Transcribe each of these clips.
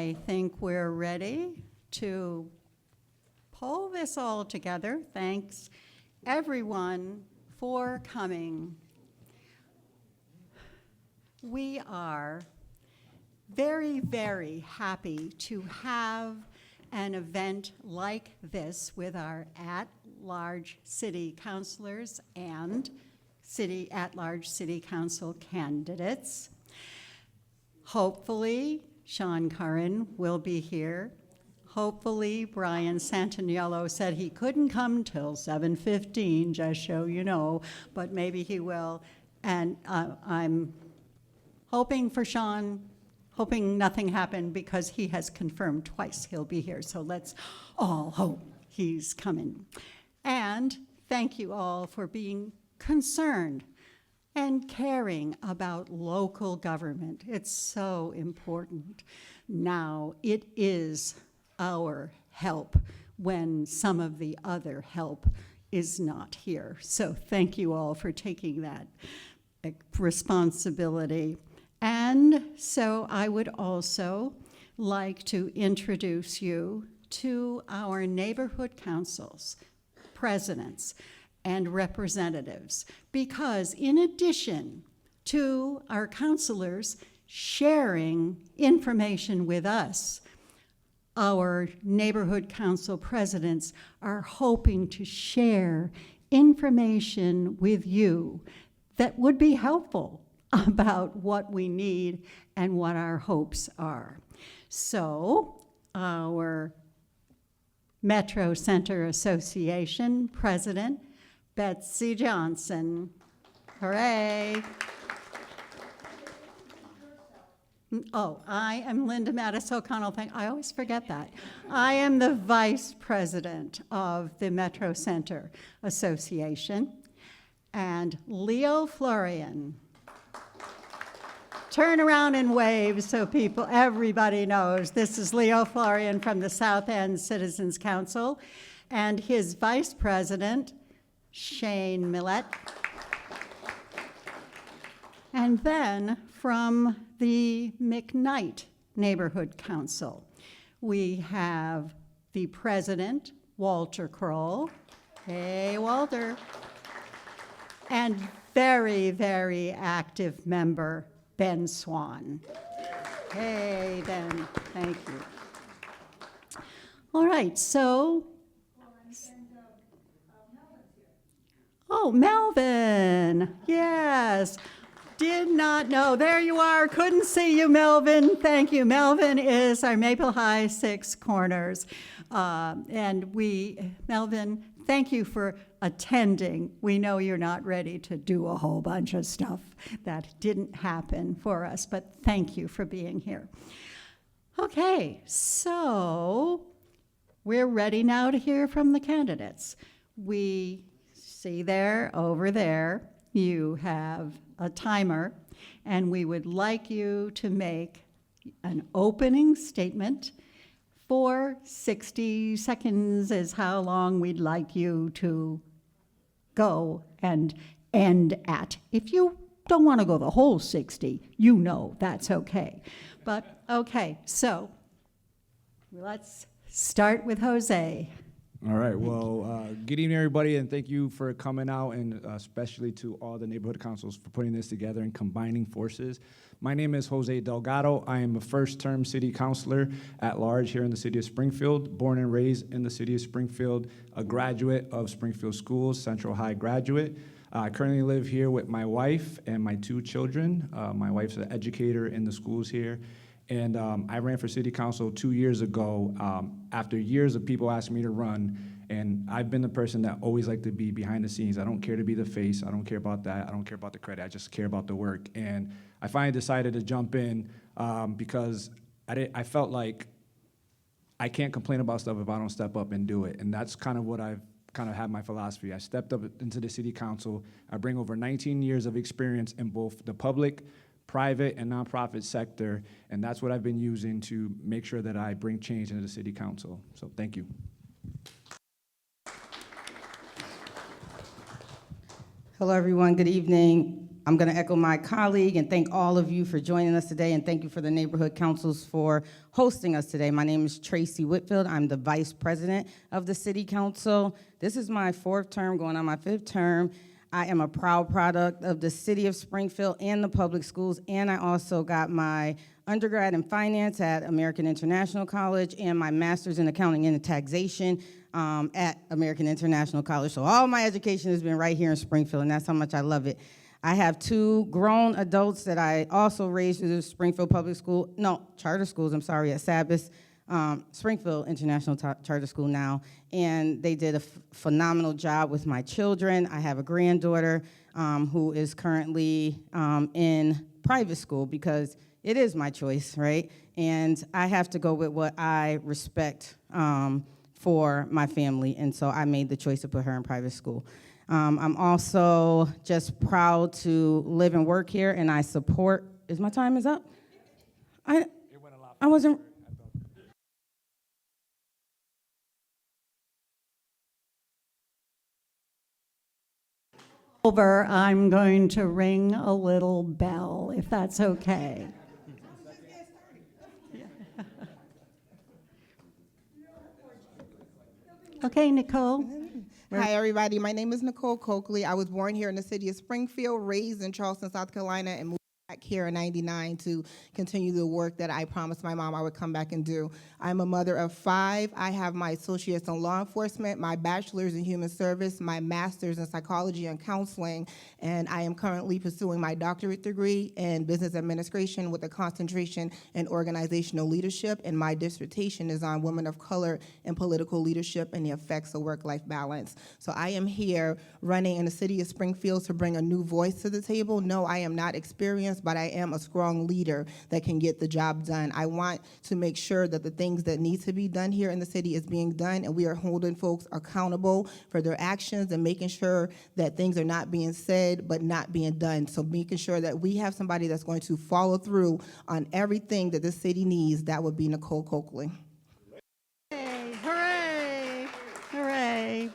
I think we're ready to pull this all together. Thanks, everyone, for coming. We are very, very happy to have an event like this with our at-large city councilors and at-large city council candidates. Hopefully, Sean Curran will be here. Hopefully, Brian Santaniello said he couldn't come till 7:15, just so you know, but maybe he will. And I'm hoping for Sean, hoping nothing happened because he has confirmed twice he'll be here. So let's all hope he's coming. And thank you all for being concerned and caring about local government. It's so important. Now it is our help when some of the other help is not here. So thank you all for taking that responsibility. And so I would also like to introduce you to our neighborhood councils, presidents, and representatives, because in addition to our councilors sharing information with us, our neighborhood council presidents are hoping to share information with you that would be helpful about what we need and what our hopes are. So our Metro Center Association President, Betsy Johnson. Hooray. Oh, I am Linda Mattis O'Connell. I always forget that. I am the Vice President of the Metro Center Association. And Leo Florian. Turn around and wave so everybody knows. This is Leo Florian from the South End Citizens Council, and his Vice President, Shane Millett. And then from the McKnight Neighborhood Council, we have the President, Walter Kroll. Hey, Walter. And very, very active member, Ben Swan. Hey, Ben, thank you. All right, so. Oh, Melvin, yes. Did not know. There you are. Couldn't see you, Melvin. Thank you. Melvin is our Maple High Six Corners. Melvin, thank you for attending. We know you're not ready to do a whole bunch of stuff that didn't happen for us, but thank you for being here. Okay, so we're ready now to hear from the candidates. We see over there, you have a timer, and we would like you to make an opening statement. For 60 seconds is how long we'd like you to go and end at. If you don't want to go the whole 60, you know that's okay. But okay, so let's start with Jose. All right, well, good evening, everybody, and thank you for coming out, and especially to all the neighborhood councils for putting this together and combining forces. My name is Jose Delgado. I am a first-term city councilor at large here in the city of Springfield, born and raised in the city of Springfield, a graduate of Springfield Schools, Central High graduate. I currently live here with my wife and my 2 children. My wife's an educator in the schools here. And I ran for city council 2 years ago after years of people asking me to run. And I've been the person that always liked to be behind the scenes. I don't care to be the face. I don't care about that. I don't care about the credit. I just care about the work. And I finally decided to jump in because I felt like I can't complain about stuff if I don't step up and do it. And that's kind of what I've kind of had my philosophy. I stepped up into the city council. I bring over 19 years of experience in both the public, private, and nonprofit sector, and that's what I've been using to make sure that I bring change into the city council. So thank you. Hello, everyone. Good evening. I'm going to echo my colleague and thank all of you for joining us today, and thank you for the neighborhood councils for hosting us today. My name is Tracy Whitfield. I'm the vice president of the city council. This is my 4th term, going on my 5th term. I am a proud product of the city of Springfield and the public schools, and I also got my undergrad in finance at American International College and my master's in accounting and taxation at American International College. So all my education has been right here in Springfield, and that's how much I love it. I have 2 grown adults that I also raised through the Springfield Public School, charter schools, I'm sorry, at Sabas, Springfield International Charter School now, and they did a phenomenal job with my children. I have a granddaughter who is currently in private school because it is my choice, right? And I have to go with what I respect for my family, and so I made the choice to put her in private school. I'm also just proud to live and work here, and I support, my time is up? I wasn't. Over, I'm going to ring a little bell, if that's okay. Okay, Nicole. Hi, everybody. My name is Nicole Coakley. I was born here in the city of Springfield, raised in Charleston, South Carolina, and moved back here in '99 to continue the work that I promised my mom I would come back and do. I'm a mother of 5. I have my associates in law enforcement, my bachelor's in human service, my master's in psychology and counseling, and I am currently pursuing my doctorate degree in business administration with a concentration in organizational leadership, and my dissertation is on women of color and political leadership and the effects of work-life balance. So I am here running in the city of Springfield to bring a new voice to the table. No, I am not experienced, but I am a strong leader that can get the job done. I want to make sure that the things that need to be done here in the city is being done, and we are holding folks accountable for their actions and making sure that things are not being said but not being done. So making sure that we have somebody that's going to follow through on everything that this city needs, that would be Nicole Coakley. Hey, hooray, hooray.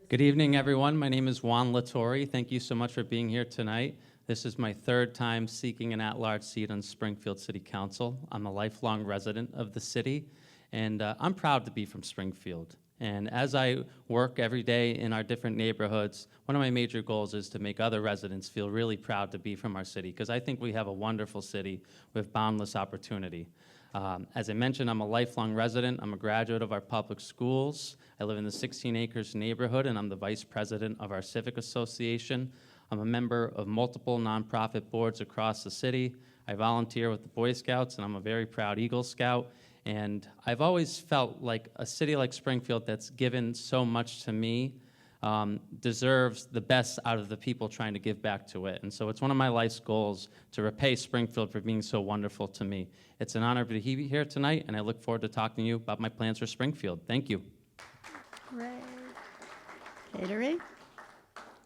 Good evening, everyone. My name is Juan Latore. Thank you so much for being here tonight. This is my 3rd time seeking an at-large seat on Springfield City Council. I'm a lifelong resident of the city, and I'm proud to be from Springfield. And as I work every day in our different neighborhoods, one of my major goals is to make other residents feel really proud to be from our city, because I think we have a wonderful city with boundless opportunity. As I mentioned, I'm a lifelong resident. I'm a graduate of our public schools. I live in the 16 Acres neighborhood, and I'm the vice president of our civic association. I'm a member of multiple nonprofit boards across the city. I volunteer with the Boy Scouts, and I'm a very proud Eagle Scout. And I've always felt like a city like Springfield that's given so much to me deserves the best out of the people trying to give back to it. And so it's one of my life's goals to repay Springfield for being so wonderful to me. It's an honor to be here tonight, and I look forward to talking to you about my plans for Springfield. Thank you. Great. Catering?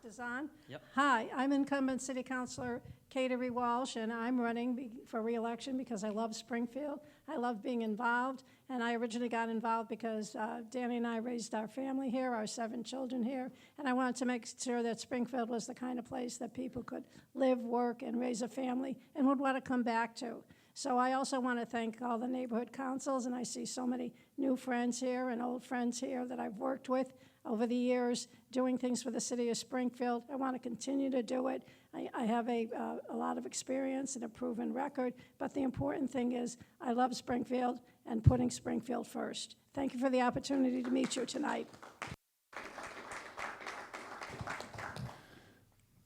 Is on? Yep. Hi, I'm incumbent City Councilor Cateri Walsh, and I'm running for re-election because I love Springfield. I love being involved, and I originally got involved because Danny and I raised our family here, our 7 children here, and I wanted to make sure that Springfield was the kind of place that people could live, work, and raise a family and would want to come back to. So I also want to thank all the neighborhood councils, and I see so many new friends here and old friends here that I've worked with over the years doing things for the city of Springfield. I want to continue to do it. I have a lot of experience and a proven record, but the important thing is I love Springfield and putting Springfield first. Thank you for the opportunity to meet you tonight.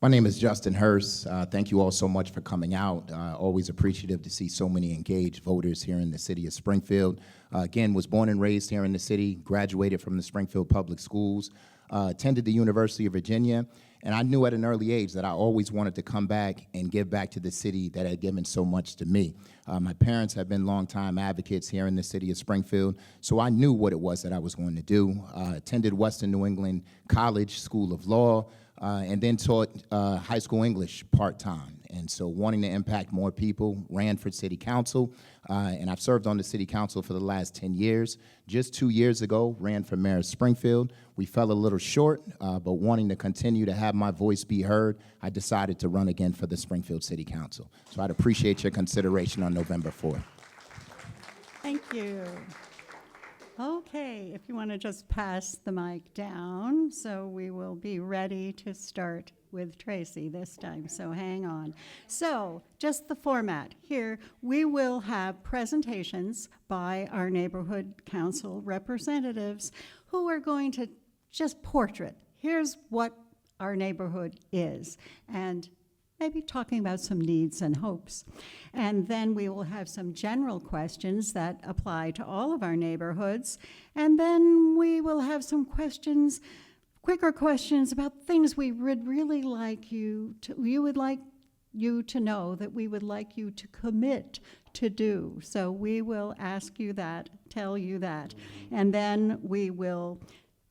My name is Justin Hurst. Thank you all so much for coming out. Always appreciative to see so many engaged voters here in the city of Springfield. Again, was born and raised here in the city, graduated from the Springfield Public Schools, attended the University of Virginia, and I knew at an early age that I always wanted to come back and give back to the city that had given so much to me. My parents have been longtime advocates here in the city of Springfield, so I knew what it was that I was going to do. Attended Western New England College School of Law, and then taught high school English part-time. And so wanting to impact more people, ran for city council, and I've served on the city council for the last 10 years. Just 2 years ago, ran for mayor of Springfield. We fell a little short, but wanting to continue to have my voice be heard, I decided to run again for the Springfield City Council. So I'd appreciate your consideration on November 4th. Thank you. Okay, if you want to just pass the mic down, so we will be ready to start with Tracy this time, so hang on. So, just the format. Here, we will have presentations by our neighborhood council representatives who are going to just portrait. Here's what our neighborhood is, and maybe talking about some needs and hopes. And then we will have some general questions that apply to all of our neighborhoods. And then we will have some questions, quicker questions about things we would really like you to know that we would like you to commit to do. So we will ask you that, tell you that. And then we will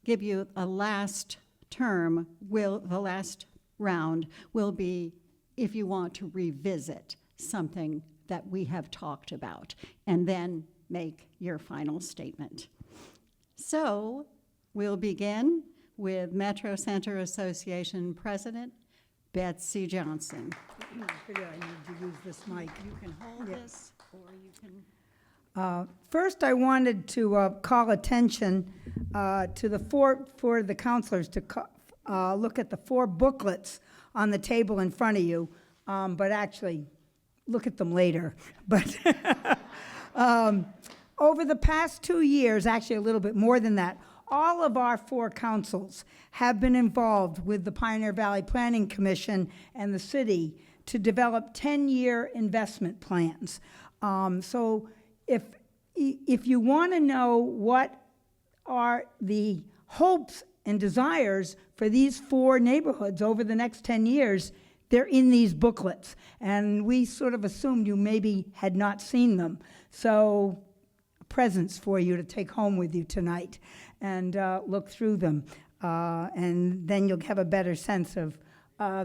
give you a last term, the last round will be if you want to revisit something that we have talked about, and then make your final statement. So we'll begin with Metro Center Association President Betsy Johnson. I need to use this mic. You can hold this, or you can. First, I wanted to call attention to for the counselors to look at the 4 booklets on the table in front of you, but actually look at them later. But over the past 2 years, actually a little bit more than that, all of our 4 councils have been involved with the Pioneer Valley Planning Commission and the city to develop 10-year investment plans. So if you want to know what are the hopes and desires for these 4 neighborhoods over the next 10 years, they're in these booklets. And we sort of assumed you maybe had not seen them. So presents for you to take home with you tonight and look through them. And then you'll have a better sense of,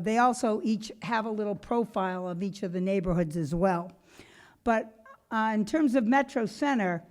they also each have a little profile of each of the neighborhoods as well. But in terms of Metro Center,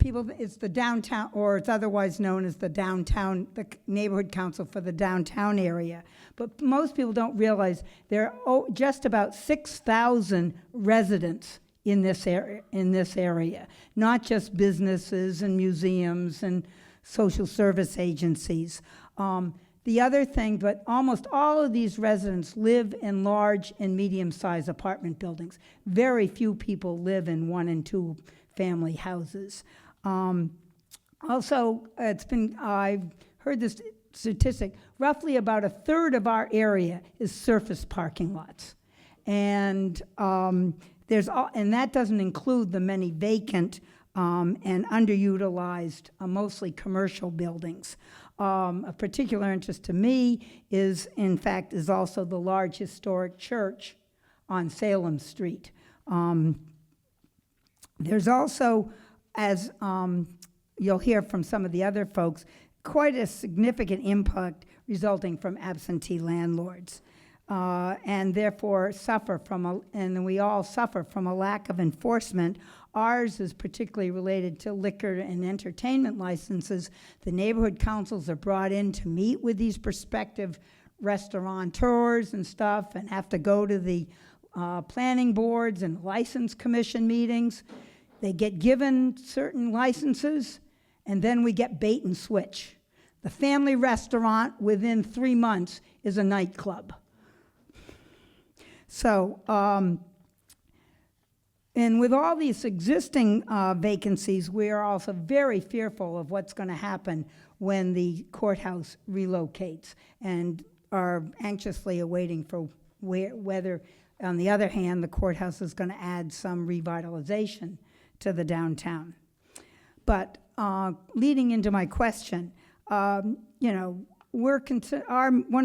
it's the downtown, or it's otherwise known as the downtown, the neighborhood council for the downtown area. But most people don't realize there are just about 6,000 residents in this area, not just businesses and museums and social service agencies. The other thing, but almost all of these residents live in large and medium-sized apartment buildings. Very few people live in 1 and 2 family houses. Also, I've heard this statistic, roughly about 1/3 of our area is surface parking lots. And and that doesn't include the many vacant and underutilized, mostly commercial buildings. Of particular interest to me is also the large historic church on Salem Street. There's also, as you'll hear from some of the other folks, quite a significant impact resulting from absentee landlords. And therefore and we all suffer from a lack of enforcement. Ours is particularly related to liquor and entertainment licenses. The neighborhood councils are brought in to meet with these prospective restaurateurs and stuff, and have to go to the planning boards and license commission meetings. They get given certain licenses, and then we get bait and switch. The family restaurant within 3 months is a nightclub. So, and with all these existing vacancies, we are also very fearful of what's going to happen when the courthouse relocates, and are anxiously awaiting for whether, on the other hand, the courthouse is going to add some revitalization to the downtown. But leading into my question, one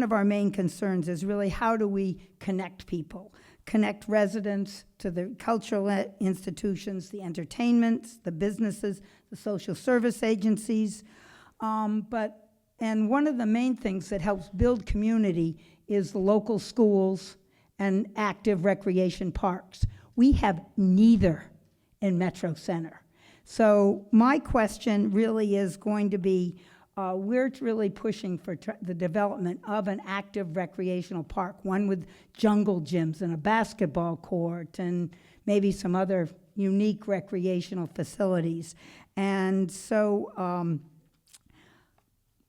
of our main concerns is really how do we connect people, connect residents to the cultural institutions, the entertainments, the businesses, the social service agencies. And one of the main things that helps build community is the local schools and active recreation parks. We have neither in Metro Center. So my question really is going to be, we're really pushing for the development of an active recreational park, one with jungle gyms and a basketball court and maybe some other unique recreational facilities. And so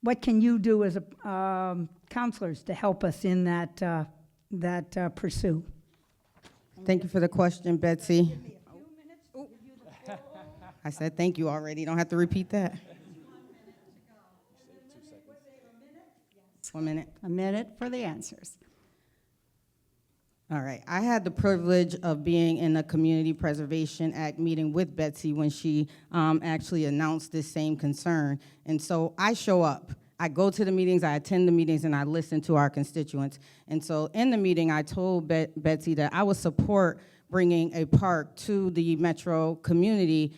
what can you do as counselors to help us in that pursuit? Thank you for the question, Betsy. I said thank you already. Don't have to repeat that. 1 minute. A minute for the answers. All right. I had the privilege of being in a Community Preservation Act meeting with Betsy when she actually announced this same concern. And so I show up. I go to the meetings, I attend the meetings, and I listen to our constituents. And so in the meeting, I told Betsy that I would support bringing a park to the Metro community,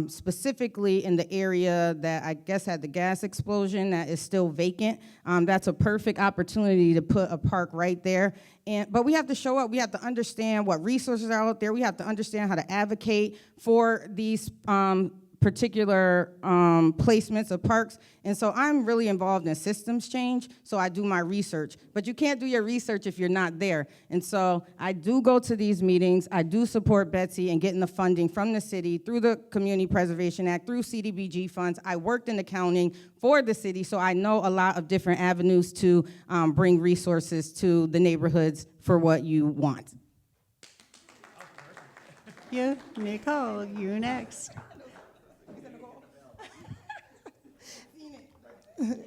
specifically in the area that I guess had the gas explosion that is still vacant. That's a perfect opportunity to put a park right there. But we have to show up. We have to understand what resources are out there. We have to understand how to advocate for these particular placements of parks. And so I'm really involved in systems change, so I do my research. But you can't do your research if you're not there. And so I do go to these meetings. I do support Betsy in getting the funding from the city through the Community Preservation Act, through CDBG funds. I worked in accounting for the city, so I know a lot of different avenues to bring resources to the neighborhoods for what you want. You, Nicole, you next.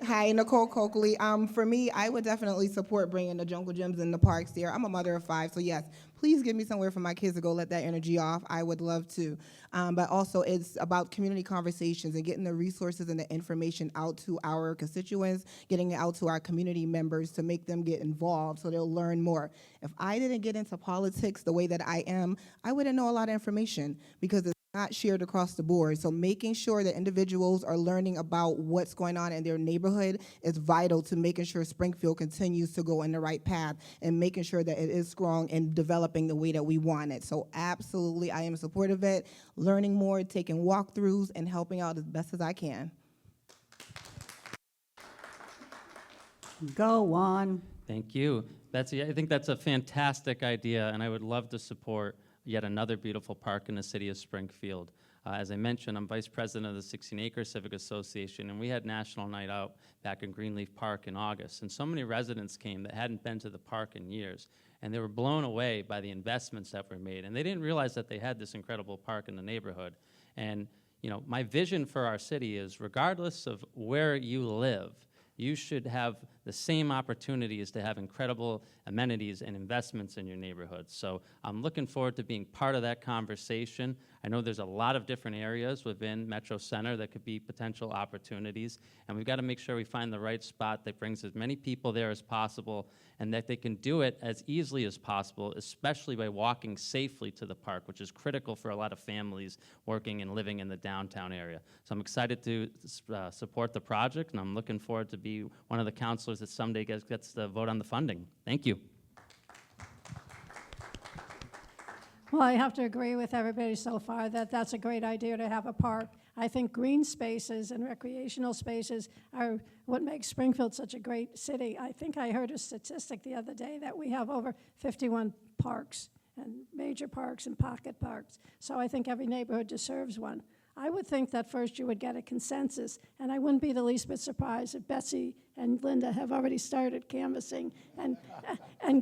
Hi, Nicole Coakley. For me, I would definitely support bringing the jungle gyms in the parks there. I'm a mother of 5, so yes, please give me somewhere for my kids to go let that energy off. I would love to. But also, it's about community conversations and getting the resources and the information out to our constituents, getting it out to our community members to make them get involved so they'll learn more. If I didn't get into politics the way that I am, I wouldn't know a lot of information because it's not shared across the board. So making sure that individuals are learning about what's going on in their neighborhood is vital to making sure Springfield continues to go in the right path and making sure that it is strong and developing the way that we want it. So absolutely, I am supportive of it, learning more, taking walkthroughs, and helping out as best as I can. Go on. Thank you. Betsy, I think that's a fantastic idea, and I would love to support yet another beautiful park in the city of Springfield. As I mentioned, I'm vice president of the 16 Acre Civic Association, and we had National Night Out back in Greenleaf Park in August. And so many residents came that hadn't been to the park in years, and they were blown away by the investments that were made. And they didn't realize that they had this incredible park in the neighborhood. And you know, my vision for our city is regardless of where you live, you should have the same opportunities to have incredible amenities and investments in your neighborhood. So I'm looking forward to being part of that conversation. I know there's a lot of different areas within Metro Center that could be potential opportunities, and we've got to make sure we find the right spot that brings as many people there as possible and that they can do it as easily as possible, especially by walking safely to the park, which is critical for a lot of families working and living in the downtown area. So I'm excited to support the project, and I'm looking forward to be one of the counselors that someday gets to vote on the funding. Thank you. Well, I have to agree with everybody so far that that's a great idea to have a park. I think green spaces and recreational spaces are what makes Springfield such a great city. I think I heard a statistic the other day that we have over 51 parks, and major parks and pocket parks. So I think every neighborhood deserves one. I would think that first you would get a consensus, and I wouldn't be the least bit surprised if Betsy and Linda have already started canvassing and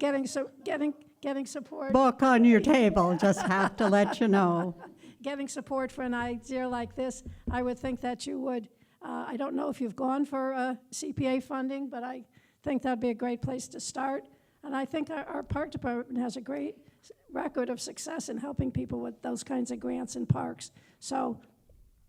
getting support. Book on your table, just have to let you know. Getting support for an idea like this, I would think that you would. I don't know if you've gone for CPA funding, but I think that'd be a great place to start. And I think our park department has a great record of success in helping people with those kinds of grants in parks. So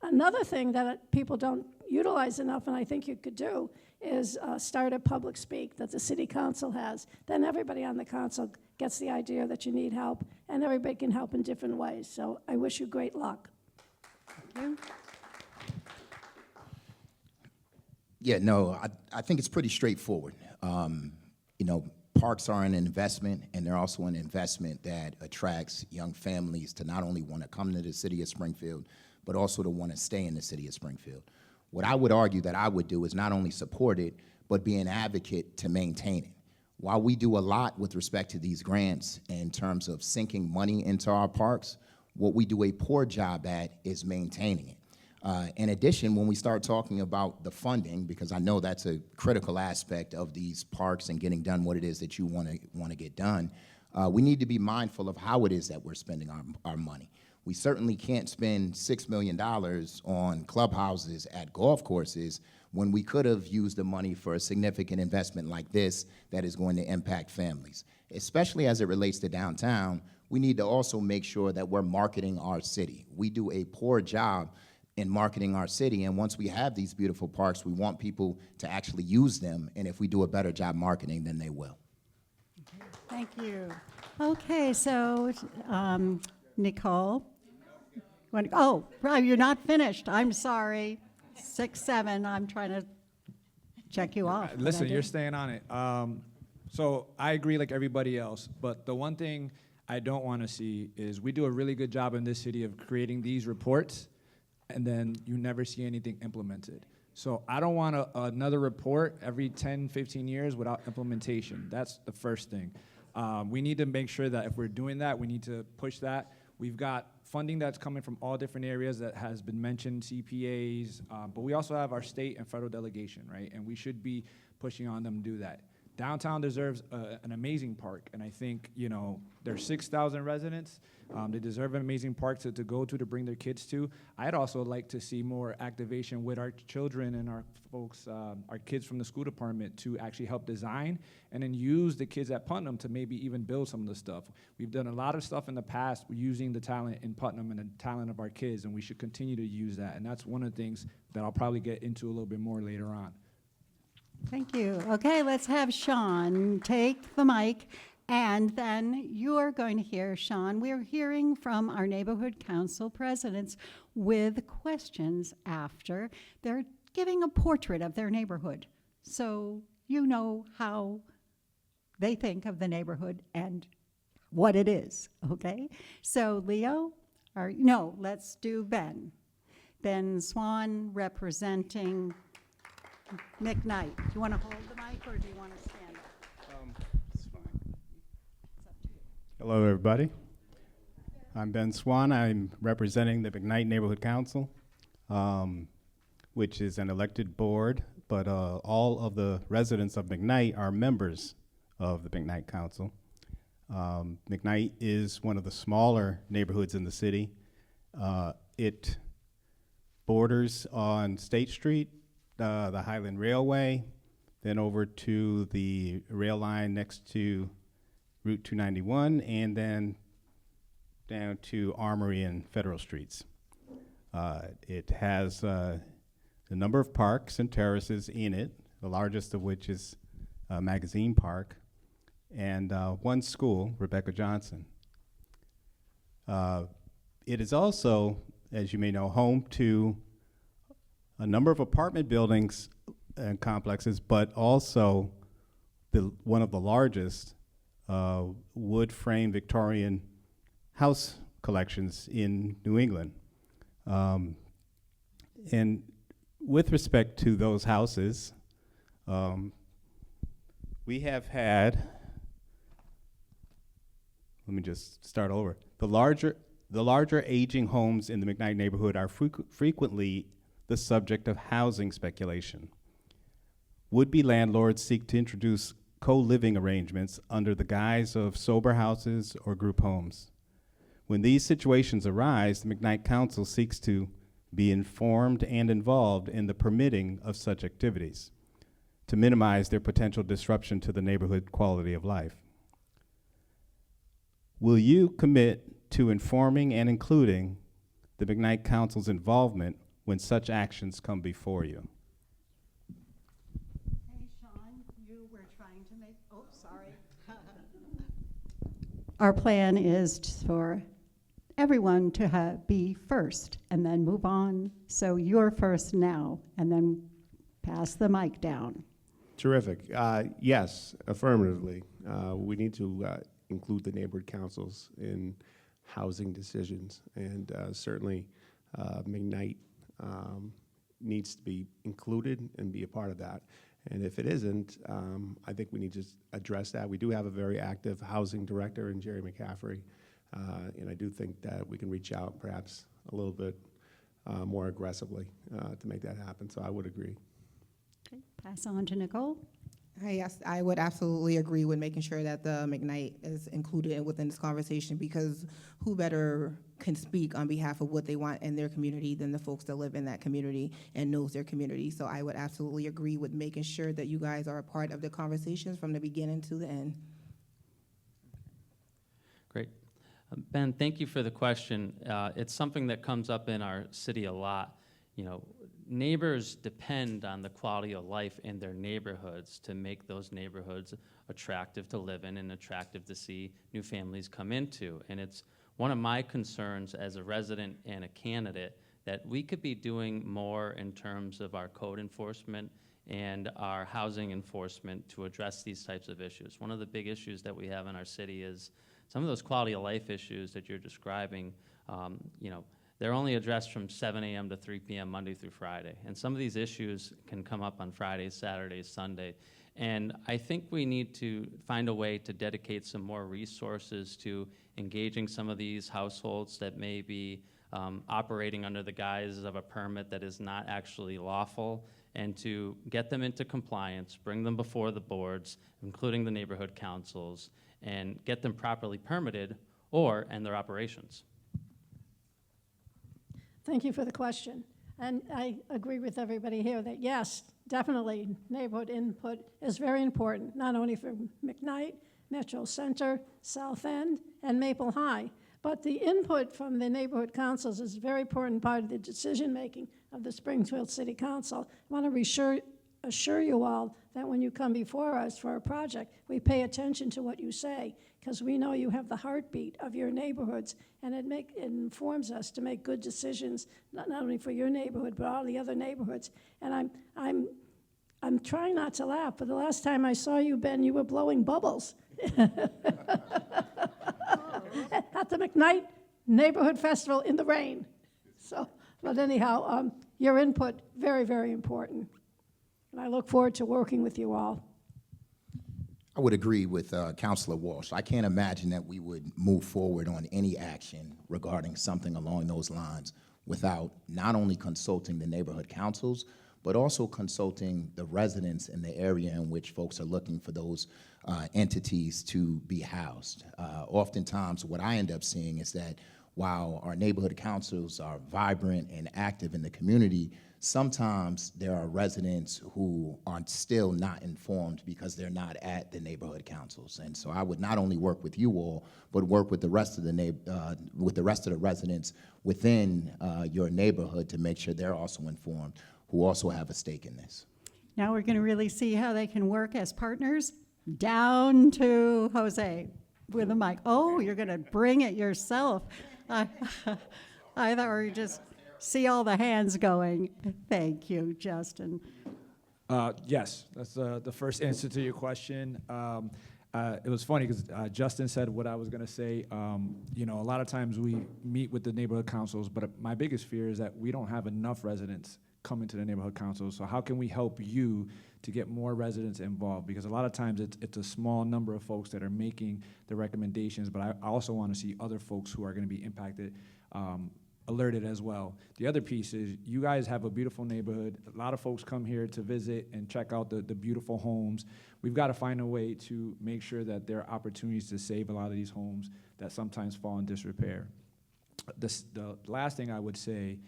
another thing that people don't utilize enough, and I think you could do, is start a public speak that the city council has. Then everybody on the council gets the idea that you need help, and everybody can help in different ways. So I wish you great luck. Yeah, no, I think it's pretty straightforward. You know, Parks are an investment, and they're also an investment that attracts young families to not only want to come to the city of Springfield, but also to want to stay in the city of Springfield. What I would argue that I would do is not only support it, but be an advocate to maintain it. While we do a lot with respect to these grants in terms of sinking money into our parks, what we do a poor job at is maintaining it. In addition, when we start talking about the funding, because I know that's a critical aspect of these parks and getting done what it is that you want to get done, we need to be mindful of how it is that we're spending our money. We certainly can't spend $6 million on clubhouses at golf courses when we could have used the money for a significant investment like this that is going to impact families. Especially as it relates to downtown, we need to also make sure that we're marketing our city. We do a poor job in marketing our city, and once we have these beautiful parks, we want people to actually use them, and if we do a better job marketing, then they will. Thank you. Okay, so Nicole. Oh, right, you're not finished. I'm sorry. 6, 7, I'm trying to check you off. but I Listen, you're didn't. staying on it. So I agree like everybody else, but the one thing I don't want to see is we do a really good job in this city of creating these reports, and then you never see anything implemented. So I don't want another report every 10, 15 years without implementation. That's the first thing. We need to make sure that if we're doing that, we need to push that. We've got funding that's coming from all different areas that has been mentioned, CPAs, but we also have our state and federal delegation, right? And we should be pushing on them to do that. Downtown deserves an amazing park, and I think, you know, there's 6,000 residents. They deserve an amazing park to go to bring their kids to. I'd also like to see more activation with our children and our folks, our kids from the school department to actually help design and then use the kids at Putnam to maybe even build some of the stuff. We've done a lot of stuff in the past using the talent in Putnam and the talent of our kids, and we should continue to use that. And that's one of the things that I'll probably get into a little bit more later on. Thank you. Okay, let's have Sean take the mic, and then you're going to hear, Sean, we're hearing from our neighborhood council presidents with questions after. They're giving a portrait of their neighborhood, so you know how they think of the neighborhood and what it is, okay? So Leo, let's do Ben. Ben Swan representing McKnight. Do you want to hold the mic or do you want to stand up? It's fine. It's up to you. Hello, everybody. I'm Ben Swan. I'm representing the McKnight Neighborhood Council, which is an elected board, but all of the residents of McKnight are members of the McKnight Council. McKnight is one of the smaller neighborhoods in the city. It borders on State Street, the Highland Railway, then over to the rail line next to Route 291, and then down to Armory and Federal Streets. It has a number of parks and terraces in it, the largest of which is Magazine Park, and one school, Rebecca Johnson. It is also, as you may know, home to a number of apartment buildings and complexes, but also one of the largest wood frame Victorian house collections in New England. And with respect to those houses, we have had, let me just start over. The larger aging homes in the McKnight neighborhood are frequently the subject of housing speculation. Would-be landlords seek to introduce co-living arrangements under the guise of sober houses or group homes. When these situations arise, the McKnight Council seeks to be informed and involved in the permitting of such activities to minimize their potential disruption to the neighborhood quality of life. Will you commit to informing and including the McKnight Council's involvement when such actions come before you? Hey, Sean, you were trying to make, oh, sorry. Our plan is for everyone to be first and then move on. So you're first now, and then pass the mic down. Terrific. Yes, affirmatively. We need to include the neighborhood councils in housing decisions, and certainly McKnight needs to be included and be a part of that. And if it isn't, I think we need to address that. We do have a very active housing director in Jerry McCaffrey, and I do think that we can reach out perhaps a little bit more aggressively to make that happen, so I would agree. Okay, pass on to Nicole. Yes, I would absolutely agree with making sure that the McKnight is included within this conversation, because who better can speak on behalf of what they want in their community than the folks that live in that community and knows their community. So I would absolutely agree with making sure that you guys are a part of the conversations from the beginning to the end. Great. Ben, thank you for the question. It's something that comes up in our city a lot. You know, neighbors depend on the quality of life in their neighborhoods to make those neighborhoods attractive to live in and attractive to see new families come into. And it's one of my concerns as a resident and a candidate that we could be doing more in terms of our code enforcement and our housing enforcement to address these types of issues. One of the big issues that we have in our city is some of those quality of life issues that you're describing. You know, they're only addressed from 7 a.m. to 3 p.m. Monday through Friday. And some of these issues can come up on Fridays, Saturdays, Sunday. And I think we need to find a way to dedicate some more resources to engaging some of these households that may be operating under the guise of a permit that is not actually lawful, and to get them into compliance, bring them before the boards, including the neighborhood councils, and get them properly permitted or end their operations. Thank you for the question. And I agree with everybody here that yes, definitely neighborhood input is very important, not only for McKnight, Metro Center, South End, and Maple High, but the input from the neighborhood councils is a very important part of the decision-making of the Springfield City Council. I want to assure you all that when you come before us for a project, we pay attention to what you say, because we know you have the heartbeat of your neighborhoods, and it informs us to make good decisions, not only for your neighborhood, but all the other neighborhoods. And I'm trying not to laugh, but the last time I saw you, Ben, you were blowing bubbles at the McKnight Neighborhood Festival in the rain. So, but anyhow, your input, very, very important. And I look forward to working with you all. I would agree with Councilor Walsh. I can't imagine that we would move forward on any action regarding something along those lines without not only consulting the neighborhood councils, but also consulting the residents in the area in which folks are looking for those entities to be housed. Oftentimes, what I end up seeing is that while our neighborhood councils are vibrant and active in the community, sometimes there are residents who are still not informed because they're not at the neighborhood councils. And so I would not only work with you all, but work with the rest of the residents within your neighborhood to make sure they're also informed, who also have a stake in this. Now we're going to really see how they can work as partners. Down to Jose with a mic. Oh, you're going to bring it yourself. I thought we just see all the hands going. Thank you, Justin. Yes, that's the first answer to your question. It was funny because Justin said what I was going to say. You know, a lot of times we meet with the neighborhood councils, but my biggest fear is that we don't have enough residents coming to the neighborhood councils. So how can we help you to get more residents involved? Because a lot of times it's a small number of folks that are making the recommendations, but I also want to see other folks who are going to be impacted alerted as well. The other piece is you guys have a beautiful neighborhood. A lot of folks come here to visit and check out the beautiful homes. We've got to find a way to make sure that there are opportunities to save a lot of these homes that sometimes fall in disrepair. The last thing I would say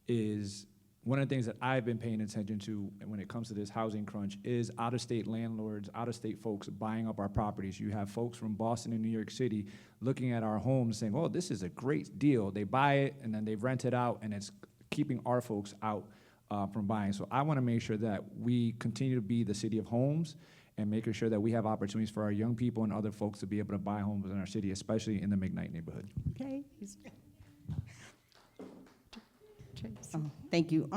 is one of the things that I've been paying attention to when it comes to this housing crunch is out-of-state landlords, out-of-state folks buying up our properties. You have folks from Boston and New York City looking at our homes saying, oh, this is a great deal. They buy it, and then they rent it out, and it's keeping our folks out from buying. So I want to make sure that we continue to be the city of homes and making sure that we have opportunities for our young people and other folks to be able to buy homes in our city, especially in the McKnight neighborhood. Okay. Thank you.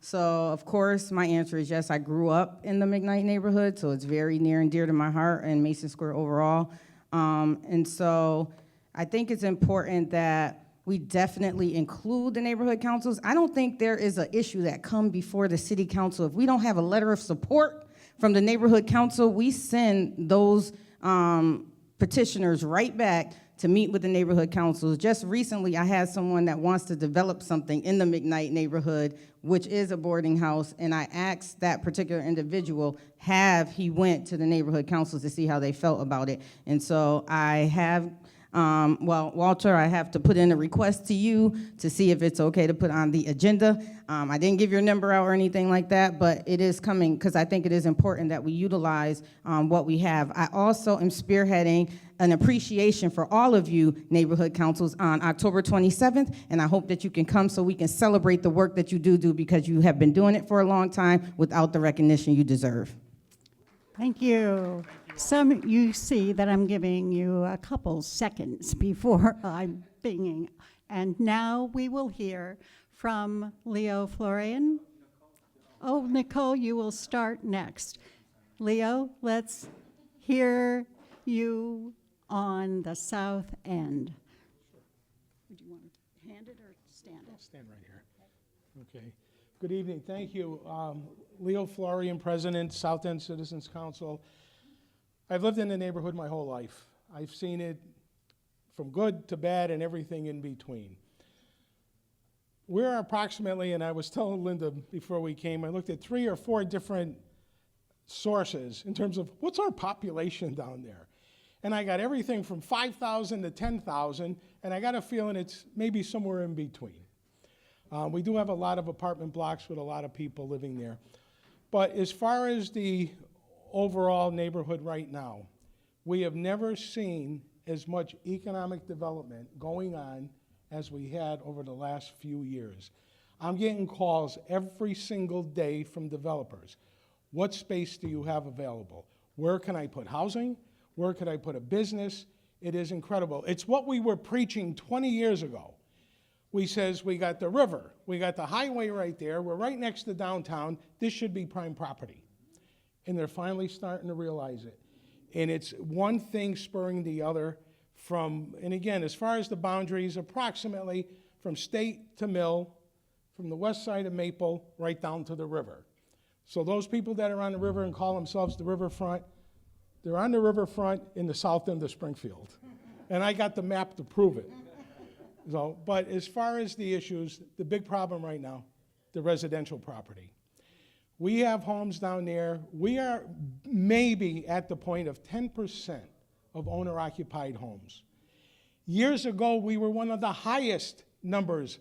So, of course, my answer is yes. I grew up in the McKnight neighborhood, so it's very near and dear to my heart, and Mason Square overall. And so I think it's important that we definitely include the neighborhood councils. I don't think there is an issue that come before the city council. If we don't have a letter of support from the neighborhood council, we send those petitioners right back to meet with the neighborhood councils. Just recently, I had someone that wants to develop something in the McKnight neighborhood, which is a boarding house, and I asked that particular individual, he went to the neighborhood councils to see how they felt about it. And so I have, Walter, I have to put in a request to you to see if it's okay to put on the agenda. I didn't give your number out or anything like that, but it is coming because I think it is important that we utilize what we have. I also am spearheading an appreciation for all of you neighborhood councils on October 27th, and I hope that you can come so we can celebrate the work that you do because you have been doing it for a long time without the recognition you deserve. Thank you. You see that I'm giving you a couple seconds before I'm binging. And now we will hear from Leo Florian. Oh, Nicole, you will start next. Leo, let's hear you on the south end. Would you want to hand it or stand it? Stand right here. Okay. Good evening. Thank you. Leo Florian, President, South End Citizens Council. I've lived in the neighborhood my whole life. I've seen it from good to bad and everything in between. We're approximately, and I was telling Linda before we came, I looked at 3 or 4 different sources in terms of what's our population down there. And I got everything from 5,000 to 10,000, and I got a feeling it's maybe somewhere in between. We do have a lot of apartment blocks with a lot of people living there. But as far as the overall neighborhood right now, we have never seen as much economic development going on as we had over the last few years. I'm getting calls every single day from developers. What space do you have available? Where can I put housing? Where could I put a business? It is incredible. It's what we were preaching 20 years ago. We says we got the river, we got the highway right there, we're right next to downtown, this should be prime property. And they're finally starting to realize it. And it's one thing spurring the other from, and again, as far as the boundaries, approximately from State to Mill, from the west side of Maple, right down to the river. So those people that are on the river and call themselves the riverfront, they're on the riverfront in the south end of Springfield. And I got the map to prove it. So, but as far as the issues, the big problem right now, the residential property. We have homes down there. We are maybe at the point of 10% of owner-occupied homes. Years ago, we were one of the highest numbers.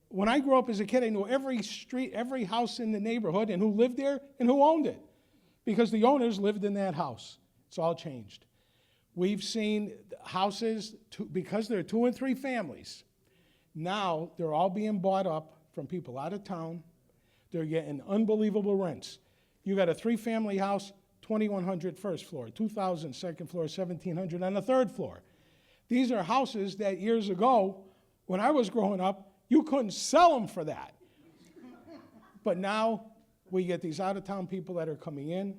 When I grew up as a kid, I knew every street, every house in the neighborhood and who lived there and who owned it because the owners lived in that house. It's all changed. We've seen houses, because they're 2 and 3 families, now they're all being bought up from people out of town. They're getting unbelievable rents. You got a 3-family house, $2,100 first floor, $2,000 second floor, $1,700 on the third floor. These are houses that years ago, when I was growing up, you couldn't sell them for that. But now we get these out-of-town people that are coming in.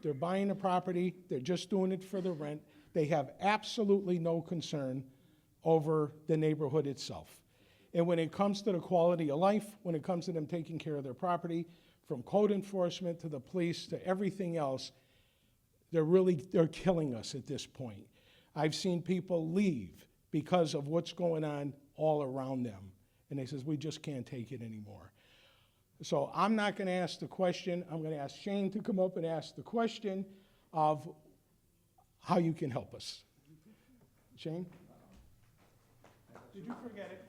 They're buying a property. They're just doing it for the rent. They have absolutely no concern over the neighborhood itself. And when it comes to the quality of life, when it comes to them taking care of their property, from code enforcement to the police to everything else, they're killing us at this point. I've seen people leave because of what's going on all around them. And they says, we just can't take it anymore. So I'm not gonna ask the question. I'm gonna ask Shane to come up and ask the question of how you can help us. Shane? Did you forget it?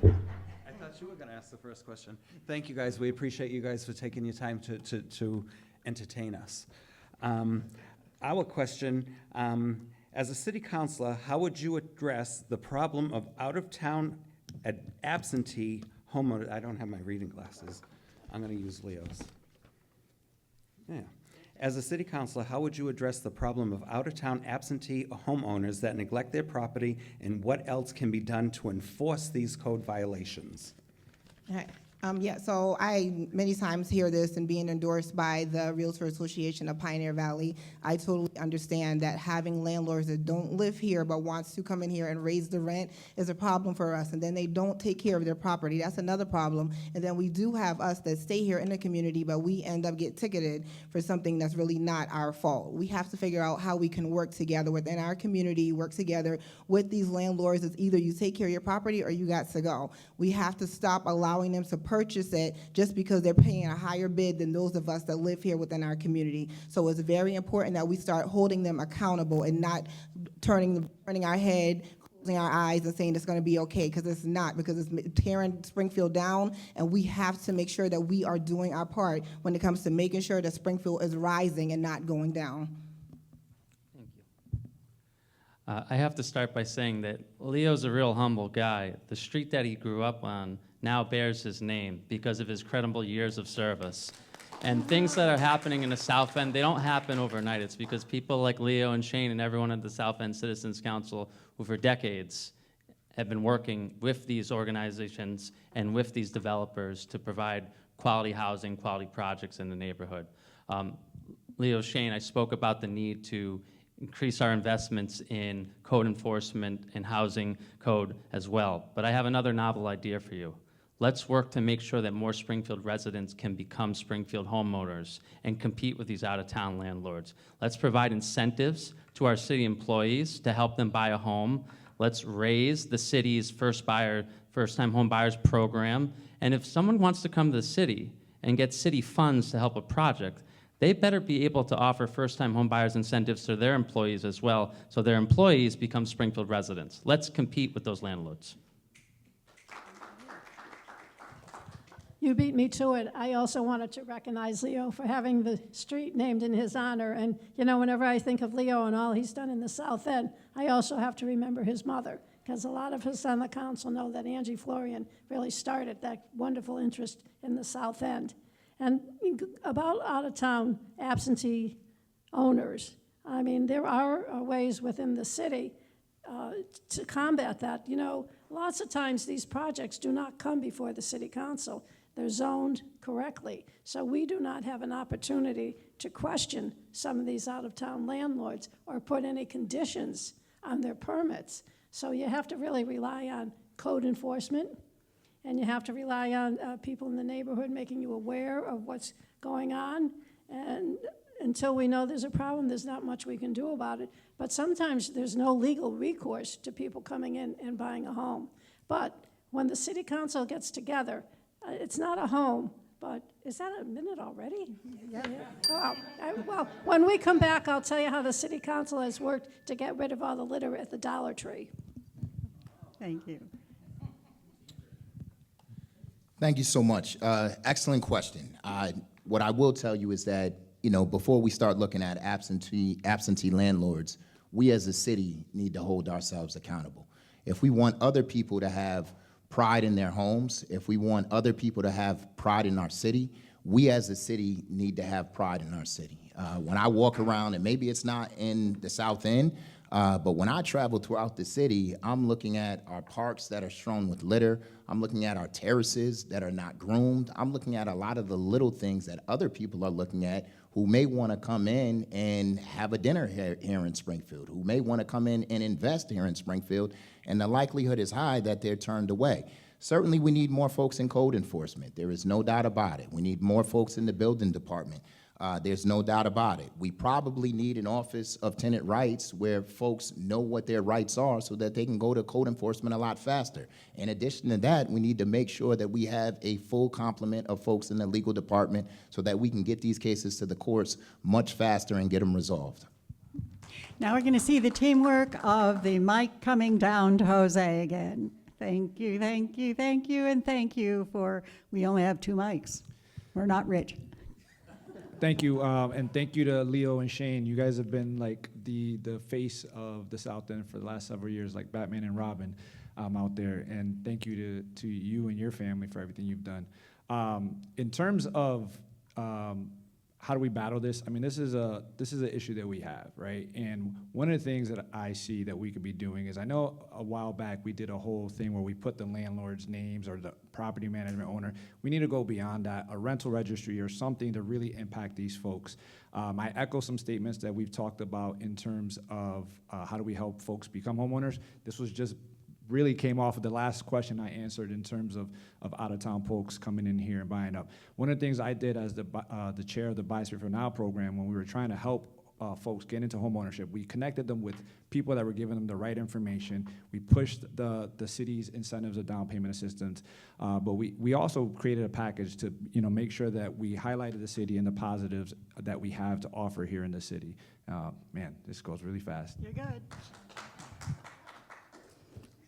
I thought you were going to ask the first question. Thank you, guys. We appreciate you guys for taking your time to entertain us. Our question, as a city councilor, how would you address the problem of out-of-town absentee homeowners? I don't have my reading glasses. I'm going to use Leo's. Yeah. As a city councilor, how would you address the problem of out-of-town absentee homeowners that neglect their property, and what else can be done to enforce these code violations? All right. Yeah, so I many times hear this and being endorsed by the Realtor Association of Pioneer Valley. I totally understand that having landlords that don't live here but wants to come in here and raise the rent is a problem for us, and then they don't take care of their property. That's another problem. And then we do have us that stay here in the community, but we end up getting ticketed for something that's really not our fault. We have to figure out how we can work together within our community, work together with these landlords. It's either you take care of your property or you got to go. We have to stop allowing them to purchase it just because they're paying a higher bid than those of us that live here within our community. So it's very important that we start holding them accountable and not turning our head, closing our eyes and saying it's going to be okay, because it's not, because it's tearing Springfield down, and we have to make sure that we are doing our part when it comes to making sure that Springfield is rising and not going down. Thank you. I have to start by saying that Leo's a real humble guy. The street that he grew up on now bears his name because of his credible years of service. And things that are happening in the South End, they don't happen overnight. It's because people like Leo and Shane and everyone at the South End Citizens Council, who for decades have been working with these organizations and with these developers to provide quality housing, quality projects in the neighborhood. Leo, Shane, I spoke about the need to increase our investments in code enforcement and housing code as well. But I have another novel idea for you. Let's work to make sure that more Springfield residents can become Springfield homeowners and compete with these out-of-town landlords. Let's provide incentives to our city employees to help them buy a home. Let's raise the city's first-time home buyers program. And if someone wants to come to the city and get city funds to help a project, they better be able to offer first-time home buyers incentives to their employees as well, so their employees become Springfield residents. Let's compete with those landlords. You beat me to it. I also wanted to recognize Leo for having the street named in his honor. And, you know, whenever I think of Leo and all he's done in the South End, I also have to remember his mother, because a lot of us on the council know that Angie Florian really started that wonderful interest in the South End. And about out-of-town absentee owners, I mean, there are ways within the city to combat that. You know, lots of times these projects do not come before the city council. They're zoned correctly. So we do not have an opportunity to question some of these out-of-town landlords or put any conditions on their permits. So you have to really rely on code enforcement, and you have to rely on people in the neighborhood making you aware of what's going on. And until we know there's a problem, there's not much we can do about it. But sometimes there's no legal recourse to people coming in and buying a home. But when the city council gets together, it's not a home, but is that a minute already? Yeah. Well, when we come back, I'll tell you how the city council has worked to get rid of all the litter at the Dollar Tree. Thank you. Thank you so much. Excellent question. What I will tell you is that, you know, before we start looking at absentee landlords, we as a city need to hold ourselves accountable. If we want other people to have pride in their homes, if we want other people to have pride in our city, we as a city need to have pride in our city. When I walk around, and maybe it's not in the South End, but when I travel throughout the city, I'm looking at our parks that are strewn with litter. I'm looking at our terraces that are not groomed. I'm looking at a lot of the little things that other people are looking at who may want to come in and have a dinner here in Springfield, who may want to come in and invest here in Springfield, and the likelihood is high that they're turned away. Certainly, we need more folks in code enforcement. There is no doubt about it. We need more folks in the building department. There's no doubt about it. We probably need an office of tenant rights where folks know what their rights are so that they can go to code enforcement a lot faster. In addition to that, we need to make sure that we have a full complement of folks in the legal department so that we can get these cases to the courts much faster and get them resolved. Now we're going to see the teamwork of the mic coming down to Jose again. Thank you, thank you, thank you, and thank you for, we only have 2 mics. We're not rich. Thank you, and thank you to Leo and Shane. You guys have been like the face of the South End for the last several years, like Batman and Robin out there. And thank you to you and your family for everything you've done. In terms of how do we battle this? I mean, this is an issue that we have, right? And one of the things that I see that we could be doing is, I know a while back we did a whole thing where we put the landlord's names or the property management owner. We need to go beyond that, a rental registry or something to really impact these folks. I echo some statements that we've talked about in terms of how do we help folks become homeowners. This was just really came off of the last question I answered in terms of out-of-town folks coming in here and buying up. One of the things I did as the chair of the Buy Springfield Now program when we were trying to help folks get into homeownership, we connected them with people that were giving them the right information. We pushed the city's incentives of down payment assistance, but we also created a package to make sure that we highlighted the city and the positives that we have to offer here in the city. Man, this goes really fast. You're good.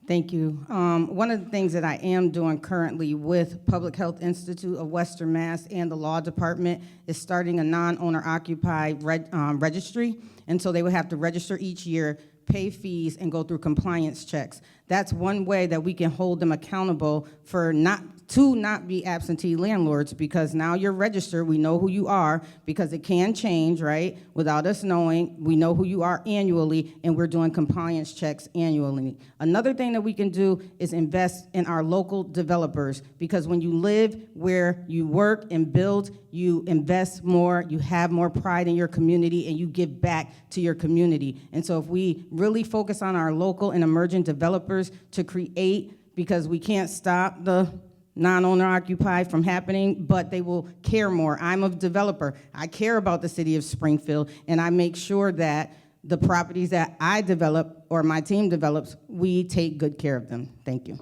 Thank you. One of the things that I am doing currently with Public Health Institute of Western Mass and the Law Department is starting a non-owner occupied registry. And so they would have to register each year, pay fees, and go through compliance checks. That's one way that we can hold them accountable for not be absentee landlords, because now you're registered, we know who you are, because it can change, right? Without us knowing, we know who you are annually, and we're doing compliance checks annually. Another thing that we can do is invest in our local developers, because when you live where you work and build, you invest more, you have more pride in your community, and you give back to your community. And so if we really focus on our local and emerging developers to create, because we can't stop the non-owner occupied from happening, but they will care more. I'm a developer. I care about the city of Springfield, and I make sure that the properties that I develop or my team develops, we take good care of them. Thank you.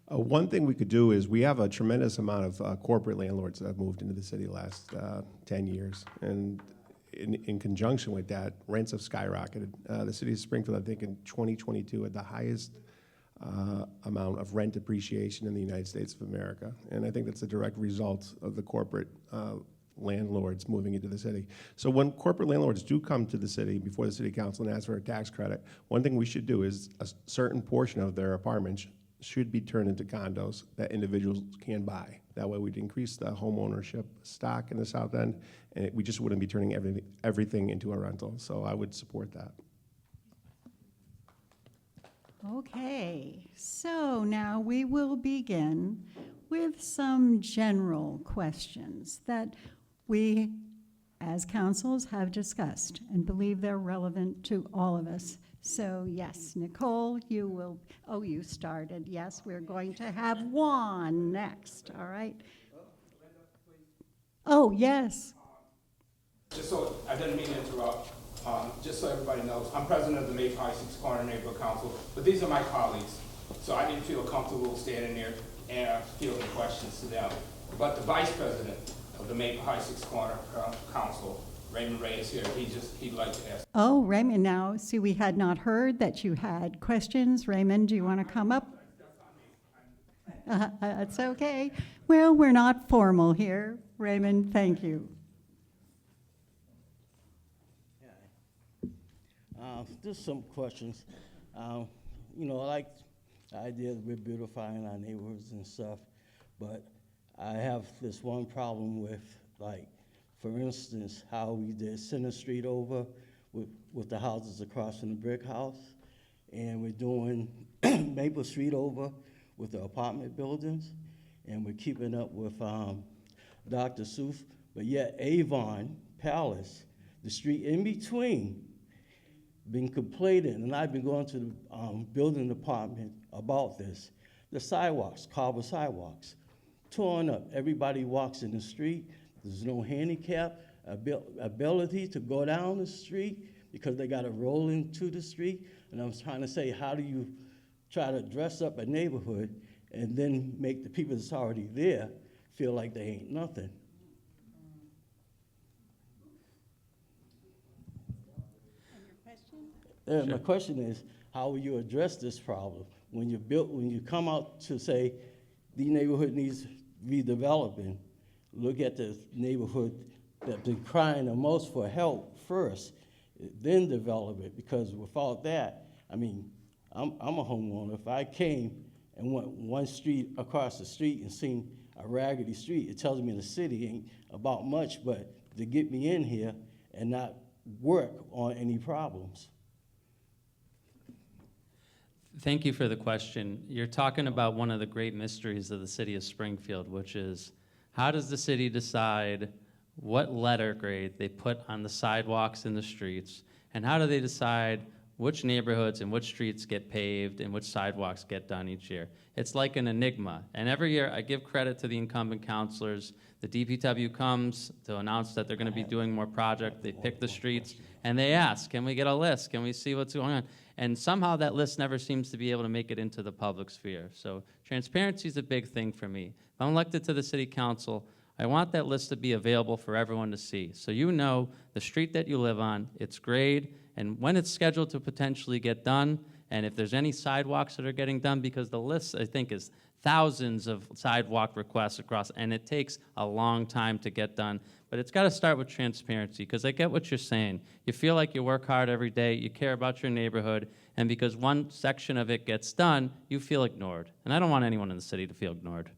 One thing we could do is, we have a tremendous amount of corporate landlords that have moved into the city the last 10 years. And in conjunction with that, rents have skyrocketed. The city of Springfield, I think in 2022, had the highest amount of rent appreciation in the United States of America. And I think that's a direct result of the corporate landlords moving into the city. So when corporate landlords do come to the city before the city council and ask for a tax credit, one thing we should do is a certain portion of their apartments should be turned into condos that individuals can buy. That way we'd increase the home ownership stock in the South End, and we just wouldn't be turning everything into a rental. So I would support that. Okay, so now we will begin with some general questions that we, as councils, have discussed and believe they're relevant to all of us. So yes, Nicole, you will, oh, you started. Yes, we're going to have Juan next, all right? Oh, yes. Just so, I didn't mean to interrupt. Just so everybody knows, I'm president of the Maple High Six Corner Neighborhood Council, but these are my colleagues. So I didn't feel comfortable standing there and fielding questions to them. But the vice president of the Maple High Six Corner Council, Raymond Ray, is here. He'd like to ask. Oh, Raymond, now, see, we had not heard that you had questions. Raymond, do you want to come up? That's okay. Well, we're not formal here. Raymond, thank you. Just some questions. I like the idea that we're beautifying our neighborhoods and stuff, but I have this one problem with, like, for instance, how we did Center Street over with the houses across from the brick house, and we're doing Maple Street over with the apartment buildings, and we're keeping up with Dr. Seuss, but yet Avon Palace, the street in between, been complaining, and I've been going to the building department about this. The sidewalks, cobble sidewalks, torn up. Everybody walks in the street. There's no handicap ability to go down the street because they got to roll into the street. And I'm trying to say, how do you try to dress up a neighborhood and then make the people that's already there feel like they ain't nothing? My question is, how will you address this problem when you come out to say the neighborhood needs redeveloping? Look at the neighborhood that's been crying the most for help first, then develop it. Because without that, I mean, I'm a homeowner. If I came and went one street across the street and seen a raggedy street. It tells me the city ain't about much, but to get me in here and not work on any problems. Thank you for the question. You're talking about one of the great mysteries of the city of Springfield, which is how does the city decide what letter grade they put on the sidewalks in the streets, and how do they decide which neighborhoods and which streets get paved and which sidewalks get done each year? It's like an enigma. And every year, I give credit to the incumbent councilors. The DPW comes to announce that they're going to be doing more projects. They pick the streets, and they ask, can we get a list? Can we see what's going on? And somehow that list never seems to be able to make it into the public sphere. So transparency is a big thing for me. If I'm elected to the city council, I want that list to be available for everyone to see. So you know the street that you live on, its grade, and when it's scheduled to potentially get done, and if there's any sidewalks that are getting done, because the list, I think, is thousands of sidewalk requests across, and it takes a long time to get done. But it's got to start with transparency, because I get what you're saying. You feel like you work hard every day, you care about your neighborhood, and because one section of it gets done, you feel ignored. And I don't want anyone in the city to feel ignored.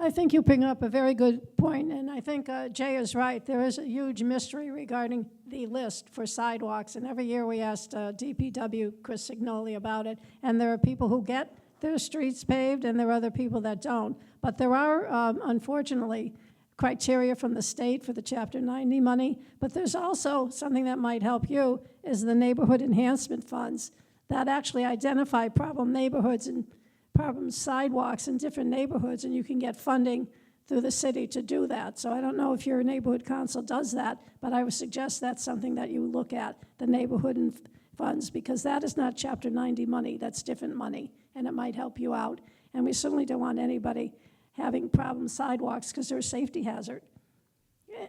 I think you bring up a very good point, and I think Jay is right. There is a huge mystery regarding the list for sidewalks, and every year we asked DPW Chris Signoli about it, and there are people who get their streets paved, and there are other people that don't. But there are, unfortunately, criteria from the state for the Chapter 90 money, but there's also something that might help you, is the neighborhood enhancement funds that actually identify problem neighborhoods and problem sidewalks in different neighborhoods, and you can get funding through the city to do that. So I don't know if your neighborhood council does that, but I would suggest that's something that you look at, the neighborhood funds, because that is not Chapter 90 money, that's different money, and it might help you out. And we certainly don't want anybody having problem sidewalks because they're a safety hazard,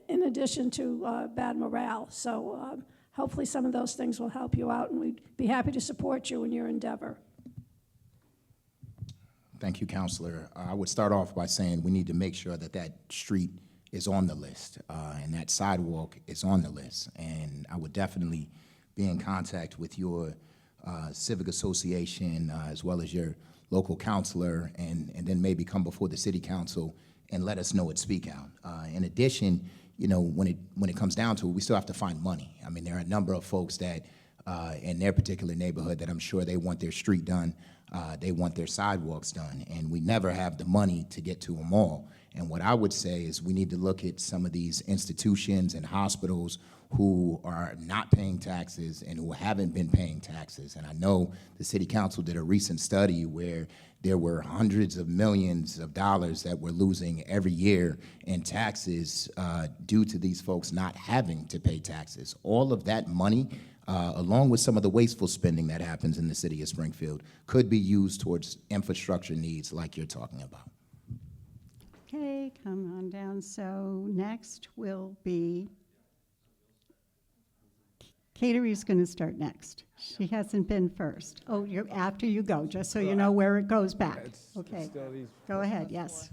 in addition to bad morale. So hopefully some of those things will help you out, and we'd be happy to support you in your endeavor. Thank you, Counselor. I would start off by saying we need to make sure that that street is on the list and that sidewalk is on the list. And I would definitely be in contact with your civic association as well as your local counselor, and then maybe come before the city council and let us know it, speak out. In addition, you know, when it comes down to it, we still have to find money. I mean, there are a number of folks that in their particular neighborhood that I'm sure they want their street done, they want their sidewalks done, and we never have the money to get to them all. And what I would say is we need to look at some of these institutions and hospitals who are not paying taxes and who haven't been paying taxes. And I know the city council did a recent study where there were hundreds of millions of dollars that we're losing every year in taxes due to these folks not having to pay taxes. All of that money, along with some of the wasteful spending that happens in the city of Springfield, could be used towards infrastructure needs like you're talking about. Okay, come on down. So next will be, Catery's going to start next. She hasn't been first. Oh, you're after you go, just so you know where it goes back. Okay, go ahead, yes.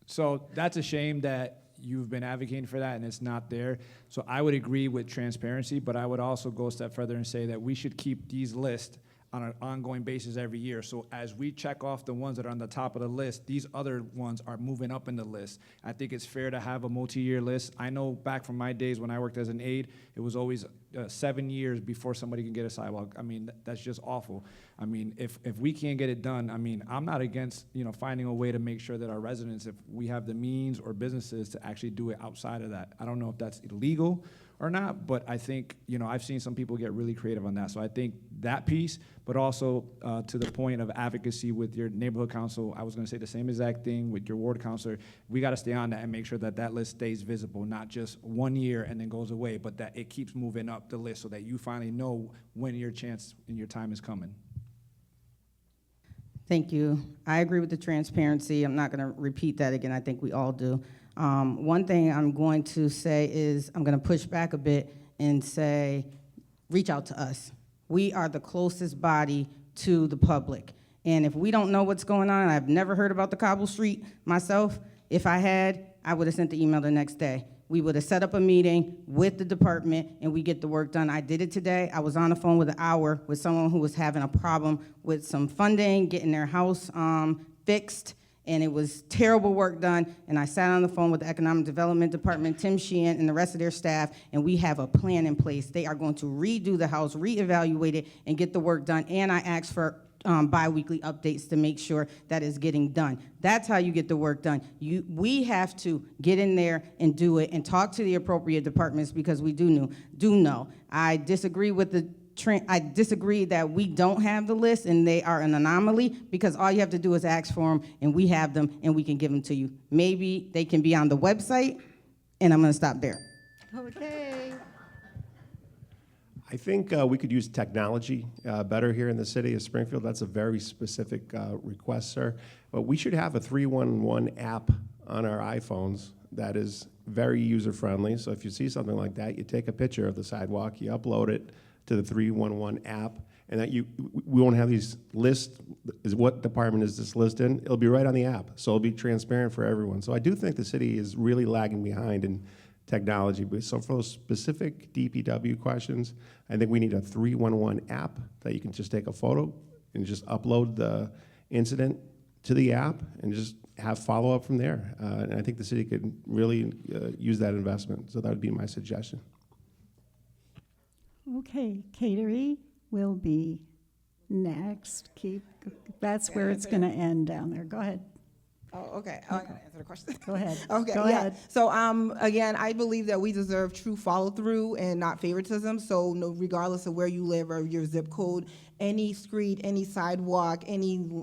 So that's a shame that you've been advocating for that and it's not there. So I would agree with transparency, but I would also go a step further and say that we should keep these lists on an ongoing basis every year. So as we check off the ones that are on the top of the list, these other ones are moving up in the list. I think it's fair to have a multi-year list. I know back from my days when I worked as an aide, it was always 7 years before somebody can get a sidewalk. I mean, that's just awful. I mean, if we can't get it done, I mean, I'm not against, you know, finding a way to make sure that our residents, if we have the means or businesses to actually do it outside of that. I don't know if that's illegal or not, but I think, you know, I've seen some people get really creative on that. So I think that piece, but also to the point of advocacy with your neighborhood council, I was gonna say the same exact thing with your ward counselor. We gotta stay on that and make sure that that list stays visible, not just 1 year and then goes away, but that it keeps moving up the list so that you finally know when your chance and your time is coming. Thank you. I agree with the transparency. I'm not going to repeat that again. I think we all do. One thing I'm going to say is I'm going to push back a bit and say, reach out to us. We are the closest body to the public. And if we don't know what's going on, I've never heard about the Cobble Street myself. If I had, I would have sent the email the next day. We would have set up a meeting with the department, and we get the work done. I did it today. I was on the phone with an hour with someone who was having a problem with some funding, getting their house fixed, and it was terrible work done. And I sat on the phone with the Economic Development Department, Tim Sheehan, and the rest of their staff, and we have a plan in place. They are going to redo the house, reevaluate it, and get the work done. And I asked for bi-weekly updates to make sure that is getting done. That's how you get the work done. We have to get in there and do it and talk to the appropriate departments because we do know. I disagree with I disagree that we don't have the list and they are an anomaly because all you have to do is ask for them and we have them and we can give them to you. Maybe they can be on the website, and I'm gonna stop there. Okay. I think we could use technology better here in the city of Springfield. That's a very specific request, sir. But we should have a 311 app on our iPhones that is very user-friendly. So if you see something like that, you take a picture of the sidewalk, you upload it to the 311 app, and that we won't have these lists, is what department is this list in? It'll be right on the app, so it'll be transparent for everyone. So I do think the city is really lagging behind in technology. But so for those specific DPW questions, I think we need a 311 app that you can just take a photo and just upload the incident to the app and just have follow-up from there. And I think the city could really use that investment. So that would be my suggestion. Okay, Catering will be next. That's where it's going to end down there. Go ahead. Oh, okay. Oh, I gotta answer the question. Go ahead. Okay, Go yeah. ahead. So, again, I believe that we deserve true follow-through and not favoritism. So, no, regardless of where you live or your zip code, any street, any sidewalk, any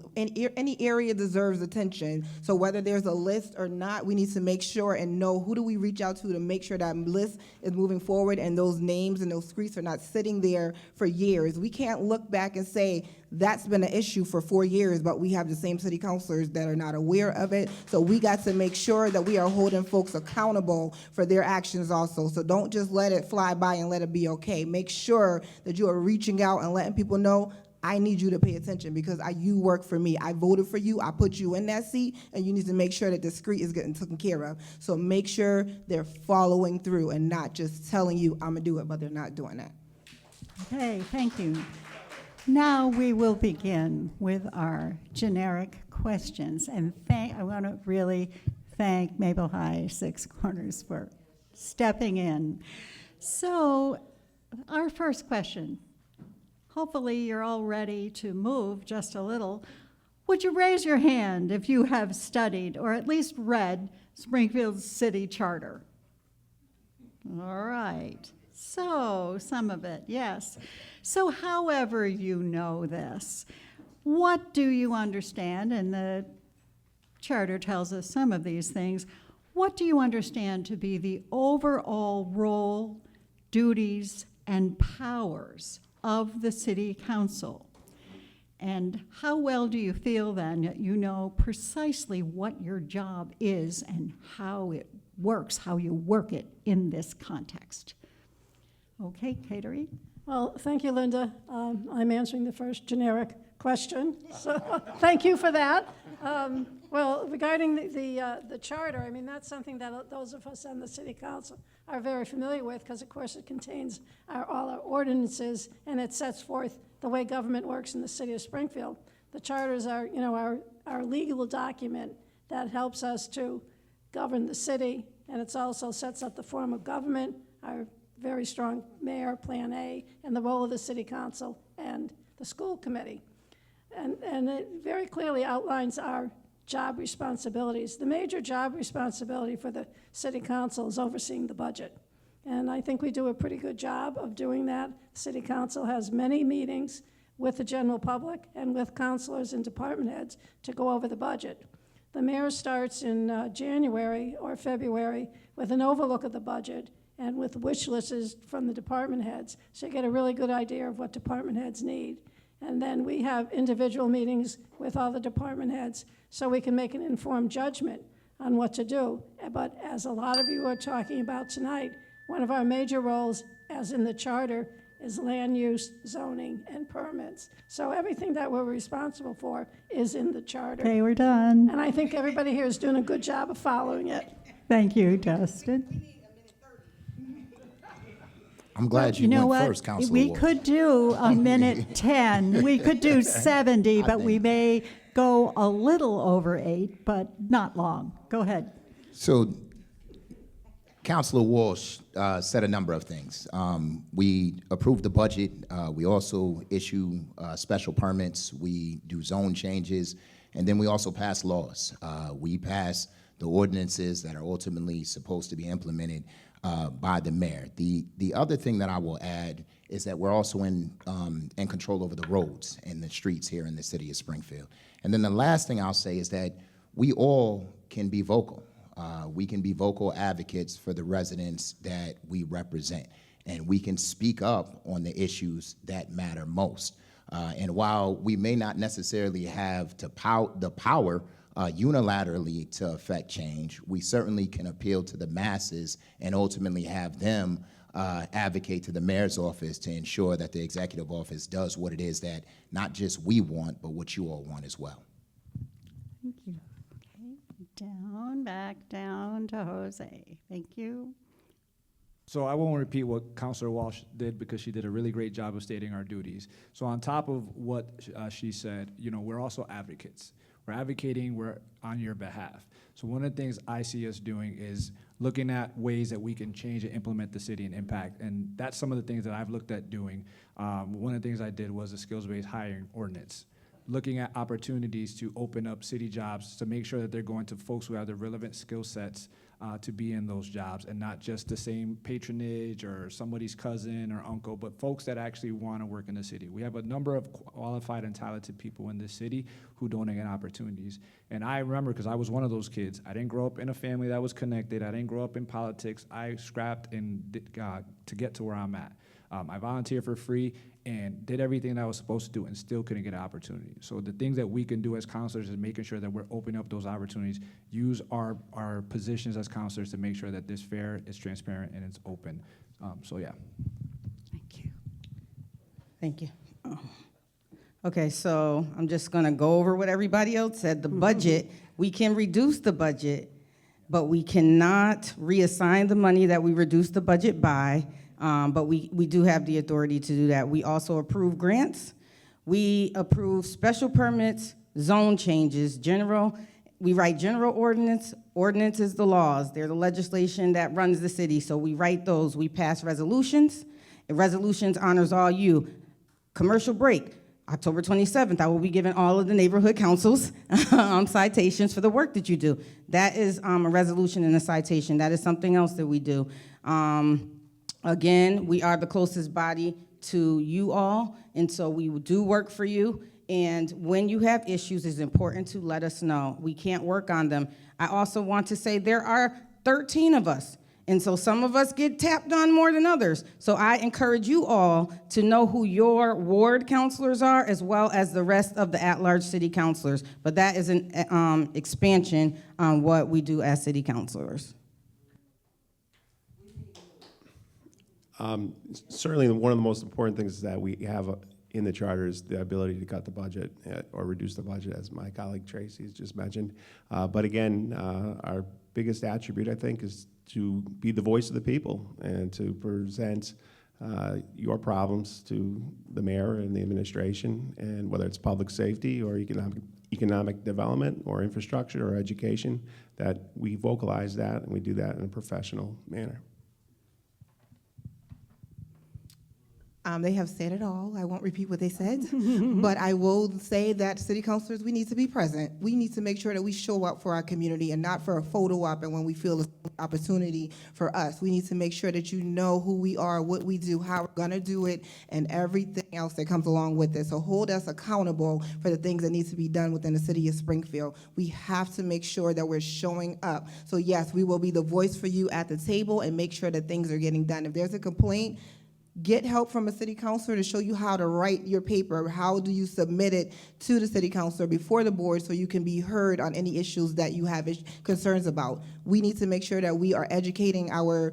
area deserves attention. So whether there's a list or not, we need to make sure and know who do we reach out to make sure that list is moving forward and those names and those streets are not sitting there for years. We can't look back and say that's been an issue for 4 years, but we have the same city councilors that are not aware of it. So we got to make sure that we are holding folks accountable for their actions also. So don't just let it fly by and let it be okay. Make sure that you are reaching out and letting people know, I need you to pay attention because you work for me. I voted for you. I put you in that seat, and you need to make sure that the street is getting taken care of. So make sure they're following through and not just telling you, I'm going to do it, but they're not doing that. Okay, thank you. Now we will begin with our generic questions. And I want to really thank Maple High Six Corners for stepping in. So our first question. Hopefully you're all ready to move just a little. Would you raise your hand if you have studied or at least read Springfield's city charter? All right. So, some of it, yes. So, however you know this, what do you understand? And the charter tells us some of these things. What do you understand to be the overall role, duties, and powers of the city council? And how well do you feel then that you know precisely what your job is and how it works, how you work it in this context? Okay, Catering. Well, thank you, Linda. I'm answering the first generic question, so thank you for that. Well, regarding the charter, I mean, that's something that those of us on the city council are very familiar with because, of course, it contains all our ordinances and it sets forth the way government works in the city of Springfield. The charters are, you know, our legal document that helps us to govern the city, and it also sets up the form of government, our very strong mayor, Plan A, and the role of the city council and the school committee. And it very clearly outlines our job responsibilities. The major job responsibility for the city council is overseeing the budget. And I think we do a pretty good job of doing that. The city council has many meetings with the general public and with councilors and department heads to go over the budget. The mayor starts in January or February with an overlook of the budget and with wish lists from the department heads, so you get a really good idea of what department heads need. And then we have individual meetings with all the department heads so we can make an informed judgment on what to do. But as a lot of you are talking about tonight, one of our major roles, as in the charter, is land use, zoning, and permits. So everything that we're responsible for is in the charter. Okay, we're done. And I think everybody here is doing a good job of following it. Thank you, Justin. I'm glad Well, you know went what? first, Councilor We Walsh. could do a minute 10. We could do 70, but we may go a little over 8, but not long. Go ahead. So, Councilor Walsh said a number of things. We approve the budget. We also issue special permits. We do zone changes, and then we also pass laws. We pass the ordinances that are ultimately supposed to be implemented by the mayor. The other thing that I will add is that we're also in control over the roads and the streets here in the city of Springfield. And then the last thing I'll say is that we all can be vocal. We can be vocal advocates for the residents that we represent, and we can speak up on the issues that matter most. And while we may not necessarily have the power unilaterally to affect change, we certainly can appeal to the masses and ultimately have them advocate to the mayor's office to ensure that the executive office does what it is that not just we want, but what you all want as well. Thank you. Okay, back down to Jose. Thank you. So I won't repeat what Councilor Walsh did because she did a really great job of stating our duties. So on top of what she said, we're also advocates. We're advocating, we're on your behalf. So one of the things I see us doing is looking at ways that we can change and implement the city and impact. And that's some of the things that I've looked at doing. One of the things I did was a skills-based hiring ordinance, looking at opportunities to open up city jobs to make sure that they're going to folks who have the relevant skill sets to be in those jobs, and not just the same patronage or somebody's cousin or uncle, but folks that actually want to work in the city. We have a number of qualified and talented people in this city who don't get opportunities. And I remember, because I was one of those kids, I didn't grow up in a family that was connected. I didn't grow up in politics. I scrapped and to get to where I'm at. I volunteered for free and did everything that I was supposed to do and still couldn't get an opportunity. So the things that we can do as counselors is making sure that we're opening up those opportunities, use our positions as counselors to make sure that this fair, it's transparent, and it's open. So yeah. Thank you. Thank you. Okay, so I'm just gonna go over what everybody else said. The budget, we can reduce the budget, but we cannot reassign the money that we reduced the budget by. But we do have the authority to do that. We also approve grants. We approve special permits, zone changes, we write general ordinance. Ordinance is the laws. They're the legislation that runs the city, so we write those. We pass resolutions. And resolutions honors all you. Commercial break, October 27th, I will be giving all of the neighborhood councils citations for the work that you do. That is a resolution and a citation. That is something else that we do. Again, we are the closest body to you all, and so we do work for you. And when you have issues, it's important to let us know. We can't work on them. I also want to say there are 13 of us, and so some of us get tapped on more than others. So I encourage you all to know who your ward counselors are, as well as the rest of the at-large city councilors. But that is an expansion on what we do as city councilors. Certainly, one of the most important things that we have in the charter is the ability to cut the budget or reduce the budget, as my colleague Tracy has just mentioned. But again, our biggest attribute, I think, is to be the voice of the people and to present your problems to the mayor and the administration, and whether it's public safety or economic development or infrastructure or education, that we vocalize that and we do that in a professional manner. They have said it all. I won't repeat what they said, but I will say that city councilors, we need to be present. We need to make sure that we show up for our community and not for a photo op and when we feel it's an opportunity for us. We need to make sure that you know who we are, what we do, how we're gonna do it, and everything else that comes along with it. So hold us accountable for the things that need to be done within the city of Springfield. We have to make sure that we're showing up. So yes, we will be the voice for you at the table and make sure that things are getting done. If there's a complaint, get help from a city councilor to show you how to write your paper. How do you submit it to the city councilor before the board so you can be heard on any issues that you have concerns about? We need to make sure that we are educating our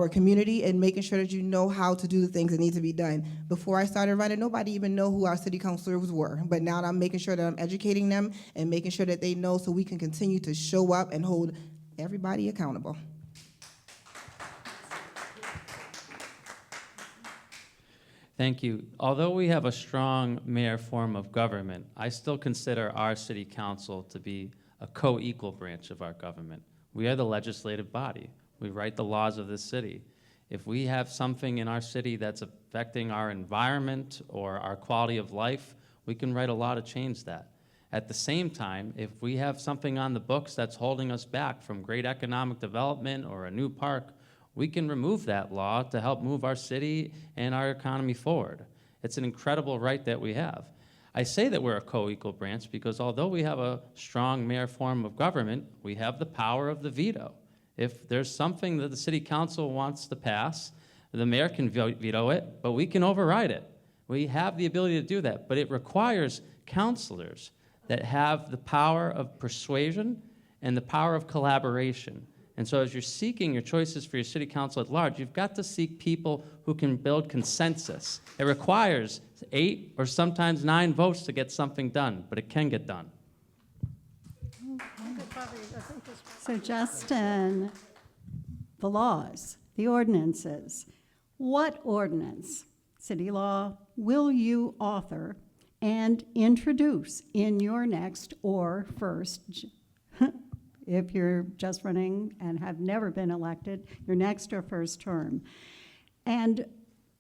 community and making sure that you know how to do the things that need to be done. Before I started running, nobody even know who our city councilors were. But now I'm making sure that I'm educating them and making sure that they know so we can continue to show up and hold everybody accountable. Thank you. Although we have a strong mayor form of government, I still consider our city council to be a co-equal branch of our government. We are the legislative body. We write the laws of this city. If we have something in our city that's affecting our environment or our quality of life, we can write a law to change that. At the same time, if we have something on the books that's holding us back from great economic development or a new park, we can remove that law to help move our city and our economy forward. It's an incredible right that we have. I say that we're a co-equal branch because although we have a strong mayor form of government, we have the power of the veto. If there's something that the city council wants to pass, the mayor can veto it, but we can override it. We have the ability to do that, but it requires councilors that have the power of persuasion and the power of collaboration. And so as you're seeking your choices for your city council at large, you've got to seek people who can build consensus. It requires 8 or sometimes 9 votes to get something done, but it can get done. So Justin, the laws, the ordinances, what ordinance, city law, will you author and introduce in your next or first, if you're just running and have never been elected, your next or first term? And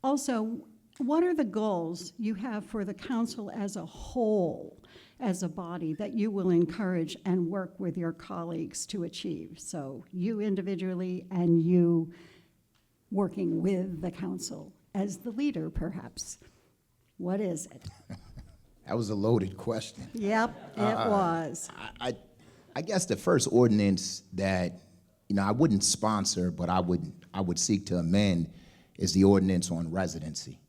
also, what are the goals you have for the council as a whole, as a body, that you will encourage and work with your colleagues to achieve? So you individually and you working with the council as the leader, perhaps. What is it? That was a loaded question. Yep, it was. I guess the first ordinance that, I wouldn't sponsor, but I would seek to amend is the ordinance on residency.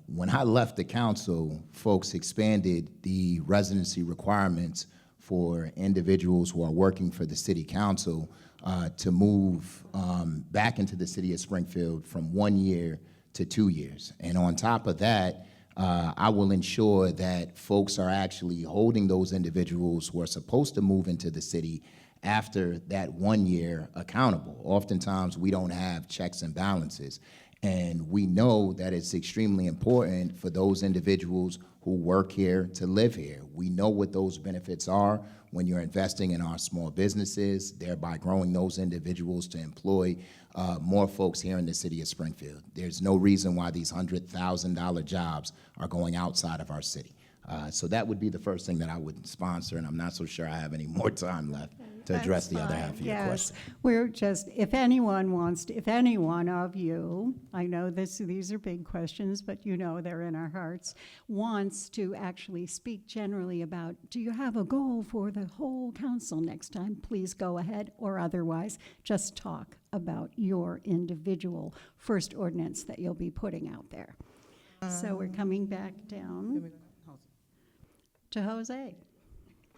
When I left the council, folks expanded the residency requirements for individuals who are working for the city council to move back into the city of Springfield from 1 year to 2 years. And on top of that, I will ensure that folks are actually holding those individuals who are supposed to move into the city after that 1 year accountable. Oftentimes, we don't have checks and balances. And we know that it's extremely important for those individuals who work here to live here. We know what those benefits are when you're investing in our small businesses, thereby growing those individuals to employ more folks here in the city of Springfield. There's no reason why these $100,000 jobs are going outside of our city. So that would be the first thing that I would sponsor, and I'm not so sure I have any more time left to address the other half of your question. Yes, we're just, if anyone wants to, if any one of you, I know these are big questions, but they're in our hearts, wants to actually speak generally about, do you have a goal for the whole council next time? Please go ahead, or otherwise, just talk about your individual first ordinance that you'll be putting out there. So we're coming back down to Jose.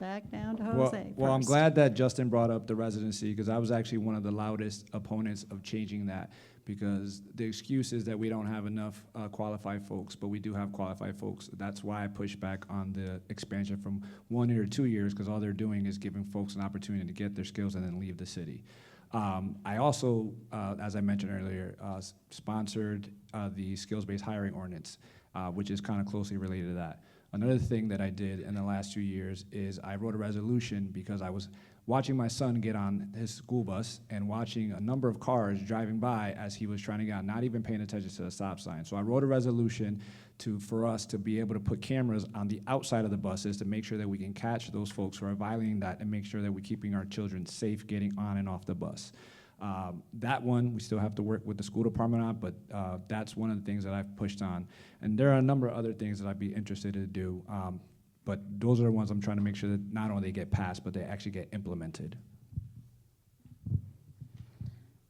Back down to Jose. Well, I'm first. glad that Justin brought up the residency, because I was actually one of the loudest opponents of changing that, because the excuse is that we don't have enough qualified folks, but we do have qualified folks. That's why I push back on the expansion from 1 year to 2 years, because all they're doing is giving folks an opportunity to get their skills and then leave the city. I also, as I mentioned earlier, sponsored the skills-based hiring ordinance, which is kind of closely related to that. Another thing that I did in the last 2 years is I wrote a resolution, because I was watching my son get on his school bus and watching a number of cars driving by as he was trying to get on, not even paying attention to the stop sign. So I wrote a resolution for us to be able to put cameras on the outside of the buses to make sure that we can catch those folks who are violating that and make sure that we're keeping our children safe getting on and off the bus. That one, we still have to work with the school department on, but that's one of the things that I've pushed on. And there are a number of other things that I'd be interested to do, but those are the ones I'm trying to make sure that not only they get passed, but they actually get implemented.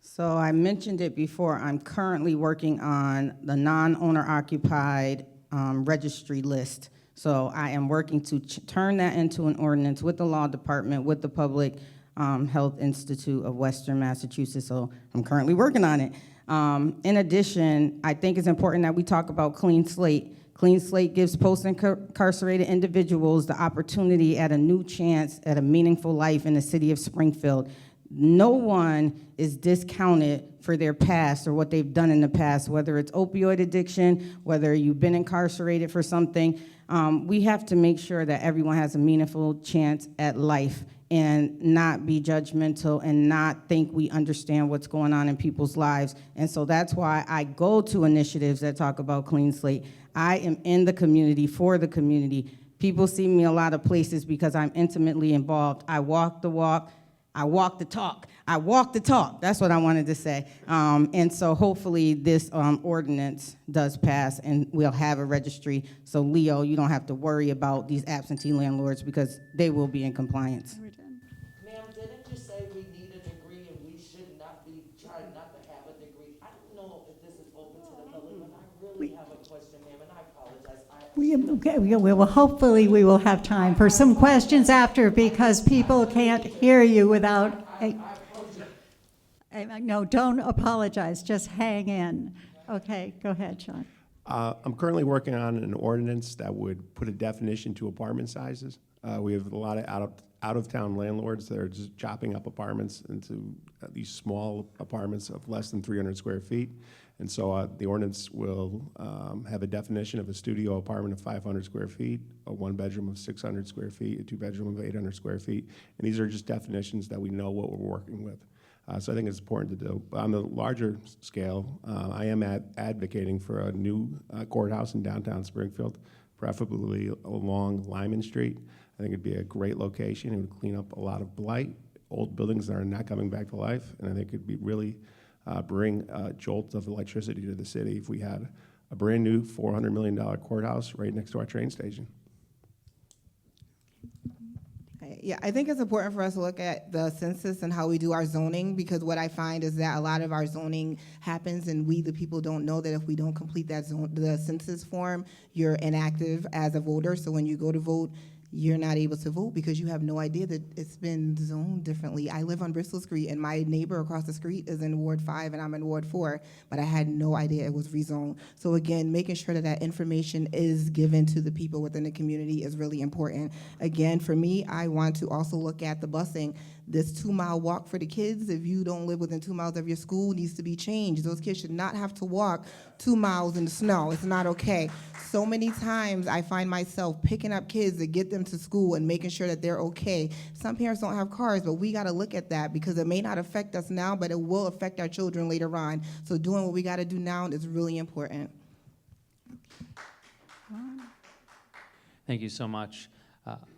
So I mentioned it before, I'm currently working on the non-owner occupied registry list. So I am working to turn that into an ordinance with the law department, with the Public Health Institute of Western Massachusetts, so I'm currently working on it. In addition, I think it's important that we talk about clean slate. Clean slate gives post-incarcerated individuals the opportunity at a new chance at a meaningful life in the city of Springfield. No one is discounted for their past or what they've done in the past, whether it's opioid addiction, whether you've been incarcerated for something. We have to make sure that everyone has a meaningful chance at life and not be judgmental and not think we understand what's going on in people's lives. And so that's why I go to initiatives that talk about clean slate. I am in the community for the community. People see me a lot of places because I'm intimately involved. I walk the walk. I walk the talk. I walk the talk. That's what I wanted to say. And so hopefully this ordinance does pass and we'll have a registry. So Leo, you don't have to worry about these absentee landlords because they will be in compliance. Ma'am, didn't you say we need a degree and we should not be trying not to have a degree? I don't know if this is open to the public, but I really have a question, ma'am, and I apologize. We will, hopefully we will have time for some questions after because people can't hear you without. No, don't apologize, just hang in. Okay, go ahead, Sean. I'm currently working on an ordinance that would put a definition to apartment sizes. We have a lot of out-of-town landlords that are just chopping up apartments into these small apartments of less than 300 square feet. And so the ordinance will have a definition of a studio apartment of 500 square feet, a one-bedroom of 600 square feet, a two-bedroom of 800 square feet. And these are just definitions that we know what we're working with. So I think it's important to do. But on the larger scale, I am advocating for a new courthouse in downtown Springfield, preferably along Lyman Street. I think it'd be a great location. It would clean up a lot of blight, old buildings that are not coming back to life, and I think it'd be really bring a jolt of electricity to the city if we had a brand new $400 million courthouse right next to our train station. Yeah, I think it's important for us to look at the census and how we do our zoning, because what I find is that a lot of our zoning happens and we, the people, don't know that if we don't complete that the census form, you're inactive as a voter. So when you go to vote, you're not able to vote because you have no idea that it's been zoned differently. I live on Bristol Street, and my neighbor across the street is in Ward 5, and I'm in Ward 4, but I had no idea it was rezoned. So again, making sure that that information is given to the people within the community is really important. Again, for me, I want to also look at the busing. This 2-mile walk for the kids, if you don't live within 2 miles of your school, needs to be changed. Those kids should not have to walk 2 miles in the snow. It's not okay. So many times I find myself picking up kids to get them to school and making sure that they're okay. Some parents don't have cars, but we gotta look at that because it may not affect us now, but it will affect our children later on. So doing what we gotta do now is really important. Thank you so much.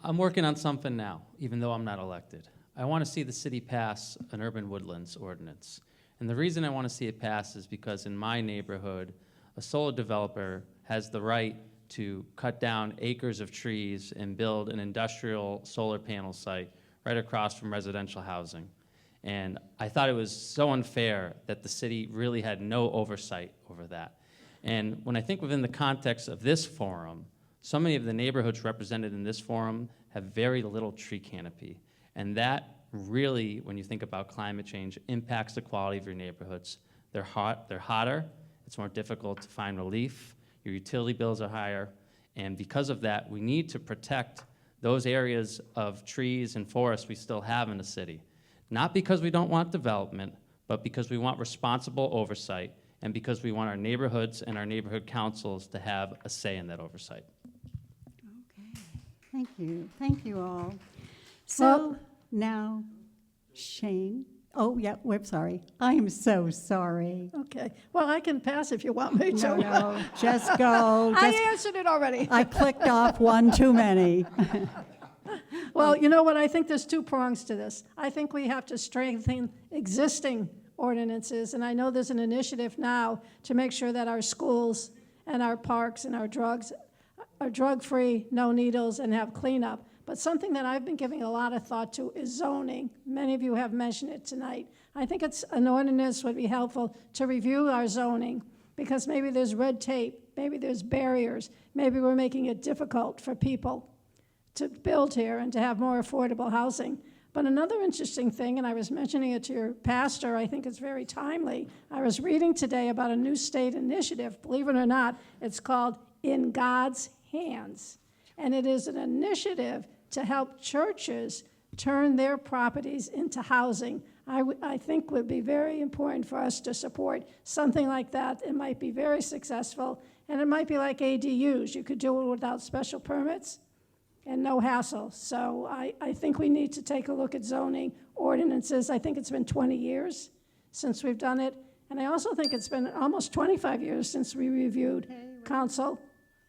I'm working on something now, even though I'm not elected. I want to see the city pass an urban woodlands ordinance. And the reason I want to see it pass is because in my neighborhood, a solar developer has the right to cut down acres of trees and build an industrial solar panel site right across from residential housing. And I thought it was so unfair that the city really had no oversight over that. And when I think within the context of this forum, so many of the neighborhoods represented in this forum have very little tree canopy. And that really, when you think about climate change, impacts the quality of your neighborhoods. They're hotter, it's more difficult to find relief, your utility bills are higher, and because of that, we need to protect those areas of trees and forests we still have in the city. Not because we don't want development, but because we want responsible oversight, and because we want our neighborhoods and our neighborhood councils to have a say in that oversight. Okay, thank you all. So now, Shane. Oh, yeah, we're sorry. I am so sorry. Okay. Well, I can pass if you want me to. No, just go. I answered it already. I clicked off one too many. Well, you know what? I think there's 2 prongs to this. I think we have to strengthen existing ordinances, and I know there's an initiative now to make sure that our schools and our parks and our drugs are drug-free, no needles, and have cleanup. But something that I've been giving a lot of thought to is zoning. Many of you have mentioned it tonight. I think it's an ordinance would be helpful to review our zoning because maybe there's red tape, maybe there's barriers, maybe we're making it difficult for people to build here and to have more affordable housing. But another interesting thing, and I was mentioning it to your pastor, I think it's very timely. I was reading today about a new state initiative. Believe it or not, it's called In God's Hands. And it is an initiative to help churches turn their properties into housing. I think would be very important for us to support something like that. It might be very successful, and it might be like ADUs. You could do it without special permits and no hassle. So I think we need to take a look at zoning ordinances. I think it's been 20 years since we've done it. And I also think it's been almost 25 years since we reviewed council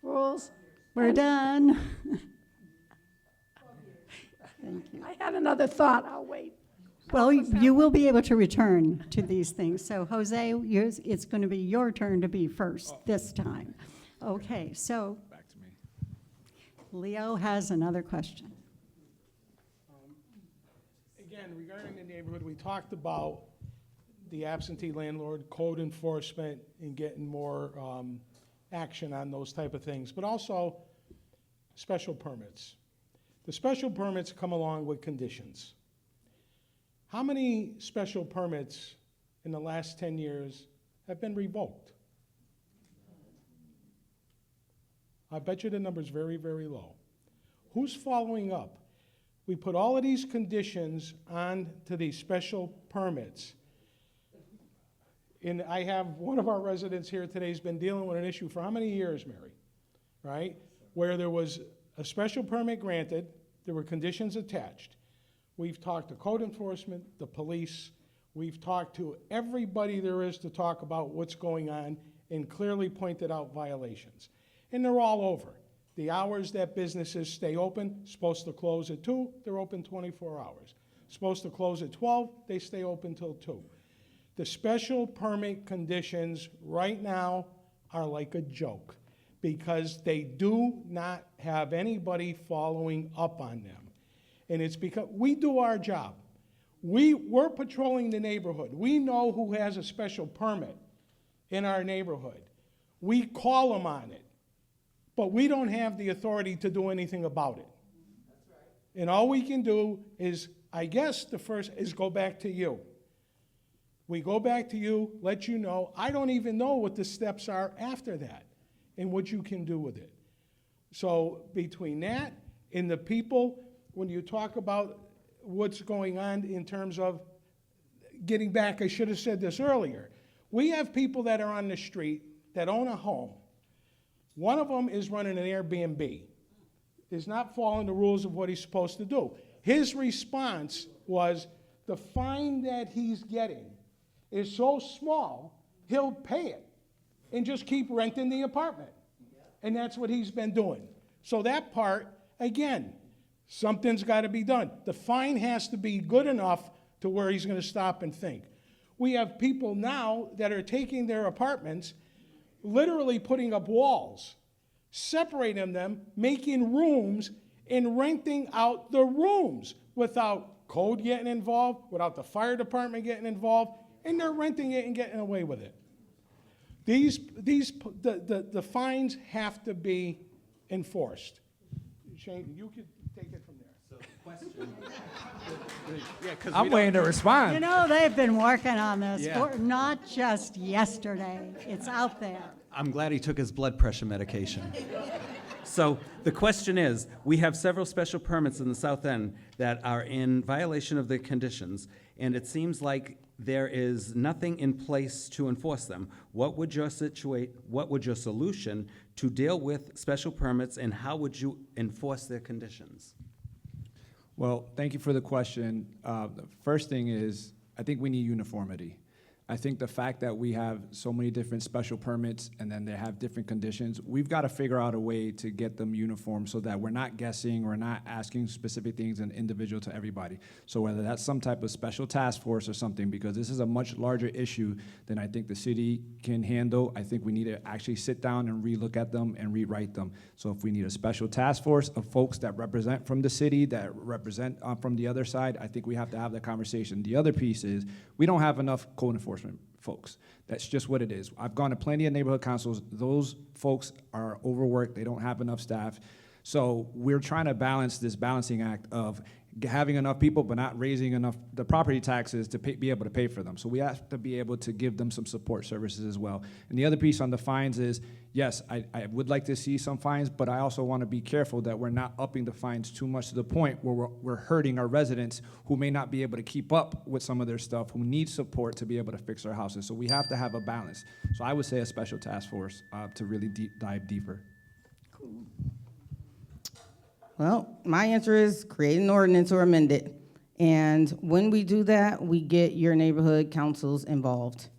rules. We're done. Thank you. I had another thought, I'll wait. Well, you will be able to return to these things. So Jose, it's going to be your turn to be first this time. Okay, so Back to me. Leo has another question. Again, regarding the neighborhood, we talked about the absentee landlord, code enforcement, and getting more action on those type of things, but also special permits. The special permits come along with conditions. How many special permits in the last 10 years have been revoked? I bet you the number's very, very low. Who's following up? We put all of these conditions on to these special permits. And I have one of our residents here today has been dealing with an issue for how many years, Mary? Right? Where there was a special permit granted, there were conditions attached. We've talked to code enforcement, the police, we've talked to everybody there is to talk about what's going on and clearly pointed out violations. And they're all over. The hours that businesses stay open, supposed to close at 2, they're open 24 hours. Supposed to close at 12, they stay open till 2. The special permit conditions right now are like a joke because they do not have anybody following up on them. And it's because we do our job. We're patrolling the neighborhood. We know who has a special permit in our neighborhood. We call them on it, but we don't have the authority to do anything about it. That's right. And all we can do is, I guess the first is go back to you. We go back to you, let you know. I don't even know what the steps are after that and what you can do with it. So between that and the people, when you talk about what's going on in terms of getting back, I should have said this earlier. We have people that are on the street that own a home. One of them is running an Airbnb, is not following the rules of what he's supposed to do. His response was the fine that he's getting is so small, he'll pay it and just keep renting the apartment. And that's what he's been doing. So that part, again, something's got to be done. The fine has to be good enough to where he's going to stop and think. We have people now that are taking their apartments, literally putting up walls, separating them, making rooms, and renting out the rooms without code getting involved, without the fire department getting involved, and they're renting it and getting away with it. The fines have to be enforced. Shane, you could take it from there. So the question. I'm waiting to respond. You know, they've been working on this, Yeah. not just yesterday. It's out there. I'm glad he took his blood pressure medication. So the question is, we have several special permits in the South End that are in violation of the conditions, and it seems like there is nothing in place to enforce them. What would your solution to deal with special permits, and how would you enforce their conditions? Well, thank you for the question. The first thing is, I think we need uniformity. I think the fact that we have so many different special permits and then they have different conditions, we've got to figure out a way to get them uniform so that we're not guessing, we're not asking specific things and individual to everybody. So whether that's some type of special task force or something, because this is a much larger issue than I think the city can handle, I think we need to actually sit down and relook at them and rewrite them. So if we need a special task force of folks that represent from the city, that represent from the other side, I think we have to have that conversation. The other piece is, we don't have enough code enforcement folks. That's just what it is. I've gone to plenty of neighborhood councils. Those folks are overworked. They don't have enough staff. So we're trying to balance this balancing act of having enough people but not raising enough the property taxes to be able to pay for them. So we have to be able to give them some support services as well. And the other piece on the fines is, yes, I would like to see some fines, but I also want to be careful that we're not upping the fines too much to the point where we're hurting our residents who may not be able to keep up with some of their stuff, who need support to be able to fix their houses. So we have to have a balance. So I would say a special task force to really dive deeper. Well, my answer is create an ordinance or amend it. And when we do that, we get your neighborhood councils involved.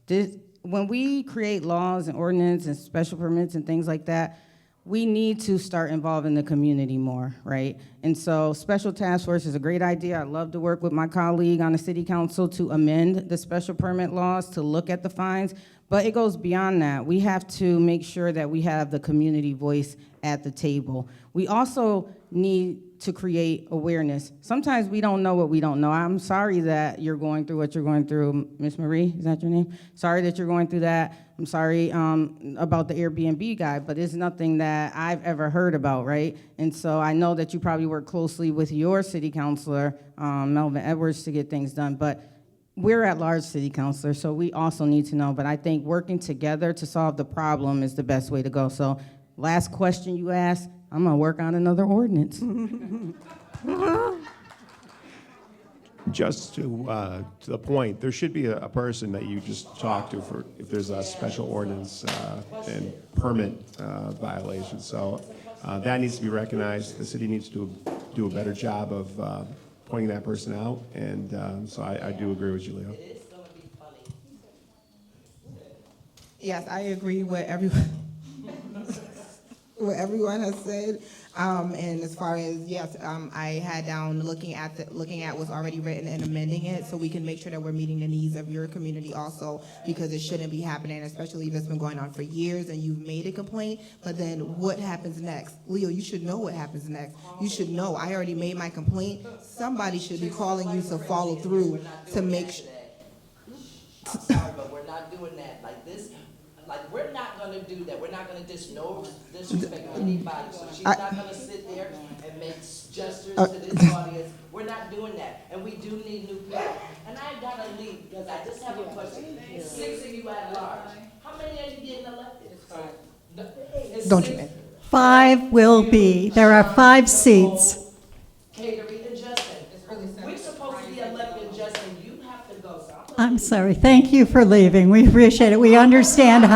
When we create laws and ordinance and special permits and things like that, we need to start involving the community more, right? And so special task force is a great idea. I'd love to work with my colleague on the city council to amend the special permit laws to look at the fines, but it goes beyond that. We have to make sure that we have the community voice at the table. We also need to create awareness. Sometimes we don't know what we don't know. I'm sorry that you're going through what you're going through. Miss Marie, is that your name? Sorry that you're going through that. I'm sorry about the Airbnb guy, but it's nothing that I've ever heard about, right? And so I know that you probably work closely with your city councilor, Melvin Edwards, to get things done, but we're at large city councilor, so we also need to know. But I think working together to solve the problem is the best way to go. So last question you asked, I'm gonna work on another ordinance. Just to the point, there should be a person that you just talk to for if there's a special ordinance and permit violation. So that needs to be recognized. The city needs to do a better job of pointing that person out. And so I do agree with you, Leo. Yes, I agree with everyone. What everyone has said, and as far as yes, I had down looking at what's already written and amending it, so we can make sure that we're meeting the needs of your community also, because it shouldn't be happening, especially if it's been going on for years and you've made a complaint. But then what happens next, Leo? You should know what happens next. You should know. I already made my complaint. Somebody should be calling you to follow through to make sure. I'm sorry, but we're not doing that like this. Like, we're not gonna do that. We're not gonna disrespect anybody. So she's not gonna sit there and make gestures to this audience. We're not doing that. And we do need new people. And I gotta leave because I just have a question. 6 of you at large. How many are you getting elected? It's Don't 6. you? 5 will be. There are 5 seats. Catering and Justin. We're supposed to be electing Justin. You have to go. So I'm sorry. Thank you for leaving. We appreciate it. We understand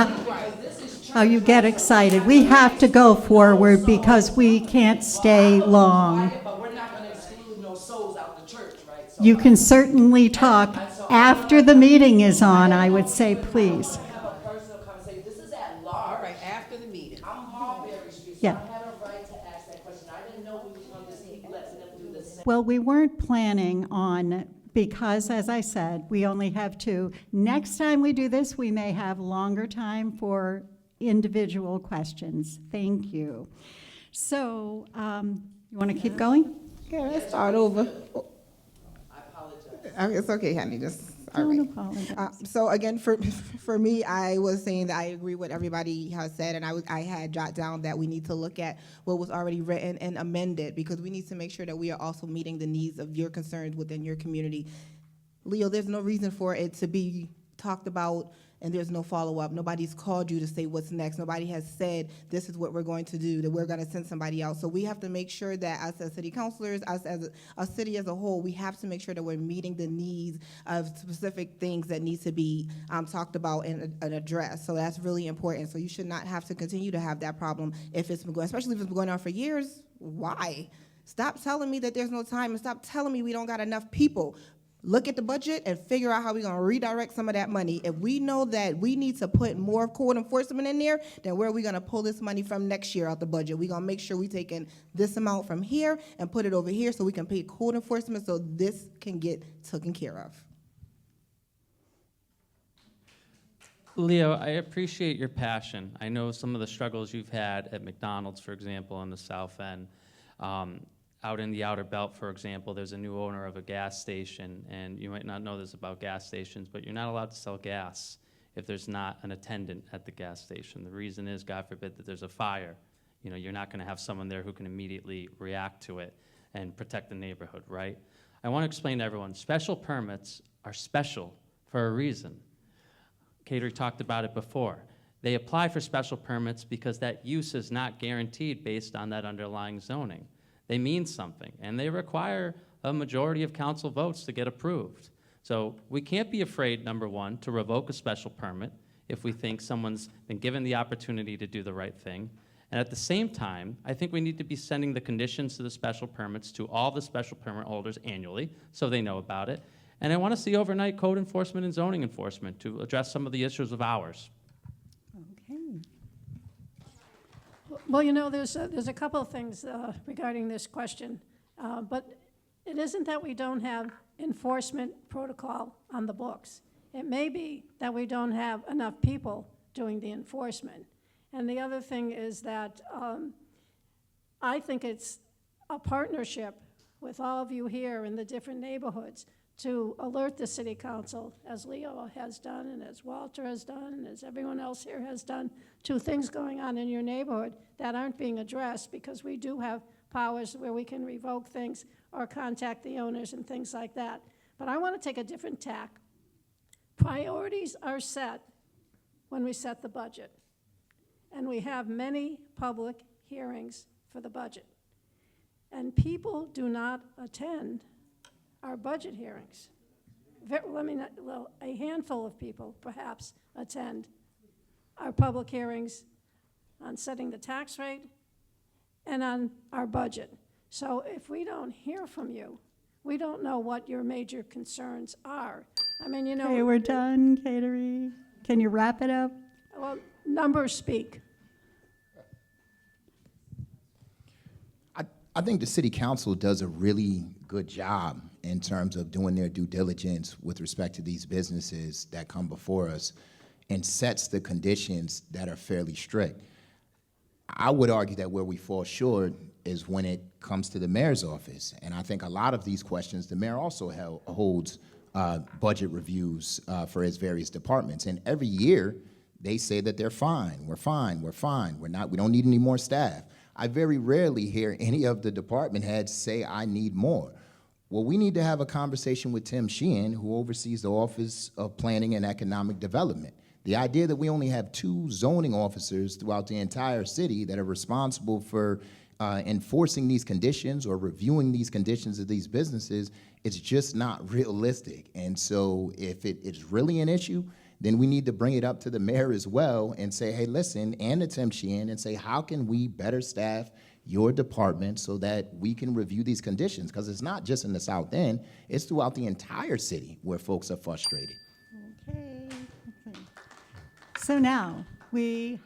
how you get excited. We have to go forward because we can't stay long. but we're not gonna exclude no souls out the church, right? So You can certainly talk after the meeting is on, I would say, please. I have a personal conversation. This is at large. All right, after the meeting. I'm Marbury Street, so Yeah. I had a right to ask that question. I didn't know we was gonna just keep letting them do the same. Well, we weren't planning on, because as I said, we only have 2. Next time we do this, we may have longer time for individual questions. Thank you. So, you want to keep going? Yeah, let's start over. I apologize. It's okay, honey. Just all Don't right. apologize. So again, for me, I was saying that I agree with everybody has said, and I had jotted down that we need to look at what was already written and amend it, because we need to make sure that we are also meeting the needs of your concerns within your community. Leo, there's no reason for it to be talked about and there's no follow-up. Nobody's called you to say what's next. Nobody has said this is what we're going to do, that we're going to send somebody out. So we have to make sure that us as city councilors, us as a city as a whole, we have to make sure that we're meeting the needs of specific things that need to be talked about and addressed. So that's really important. So you should not have to continue to have that problem if it's been going, especially if it's been going on for years. Why? Stop telling me that there's no time and stop telling me we don't got enough people. Look at the budget and figure out how we're going to redirect some of that money. If we know that we need to put more code enforcement in there, then where are we going to pull this money from next year out the budget? We're going to make sure we're taking this amount from here and put it over here so we can pay code enforcement so this can get taken care of. Leo, I appreciate your passion. I know some of the struggles you've had at McDonald's, for example, on the South End. Out in the Outer Belt, for example, there's a new owner of a gas station, and you might not know this about gas stations, but you're not allowed to sell gas if there's not an attendant at the gas station. The reason is, God forbid, that there's a fire. You know, you're not going to have someone there who can immediately react to it. and protect the neighborhood, right? I want to explain to everyone, special permits are special for a reason. Kateri talked about it before. They apply for special permits because that use is not guaranteed based on that underlying zoning. They mean something, and they require a majority of council votes to get approved. So we can't be afraid, number one, to revoke a special permit if we think someone's been given the opportunity to do the right thing. And at the same time, I think we need to be sending the conditions to the special permits to all the special permit holders annually so they know about it. And I want to see overnight code enforcement and zoning enforcement to address some of the issues of ours. Okay. Well, you know, there's a couple of things regarding this question, but it isn't that we don't have enforcement protocol on the books. It may be that we don't have enough people doing the enforcement. And the other thing is that I think it's a partnership with all of you here in the different neighborhoods to alert the city council, as Leo has done, and as Walter has done, and as everyone else here has done, to things going on in your neighborhood that aren't being addressed, because we do have powers where we can revoke things or contact the owners and things like that. But I want to take a different tack. Priorities are set when we set the budget. And we have many public hearings for the budget. And people do not attend our budget hearings. A handful of people perhaps attend our public hearings on setting the tax rate and on our budget. So if we don't hear from you, we don't know what your major concerns are. I mean, you know. Okay, we're done, Kateri. Can you wrap it up? Well, numbers speak. I think the city council does a really good job in terms of doing their due diligence with respect to these businesses that come before us and sets the conditions that are fairly strict. I would argue that where we fall short is when it comes to the mayor's office. And I think a lot of these questions, the mayor also holds budget reviews for his various departments. And every year, they say that they're fine, we're fine, we're fine, we don't need any more staff. I very rarely hear any of the department heads say, I need more. Well, we need to have a conversation with Tim Sheehan, who oversees the Office of Planning and Economic Development. The idea that we only have 2 zoning officers throughout the entire city that are responsible for enforcing these conditions or reviewing these conditions of these businesses, it's just not realistic. And so if it is really an issue, then we need to bring it up to the mayor as well and say, hey, listen, and to Tim Sheehan, and say, how can we better staff your department so that we can review these conditions? Because it's not just in the South End, it's throughout the entire city where folks are frustrated. Okay. So now, we're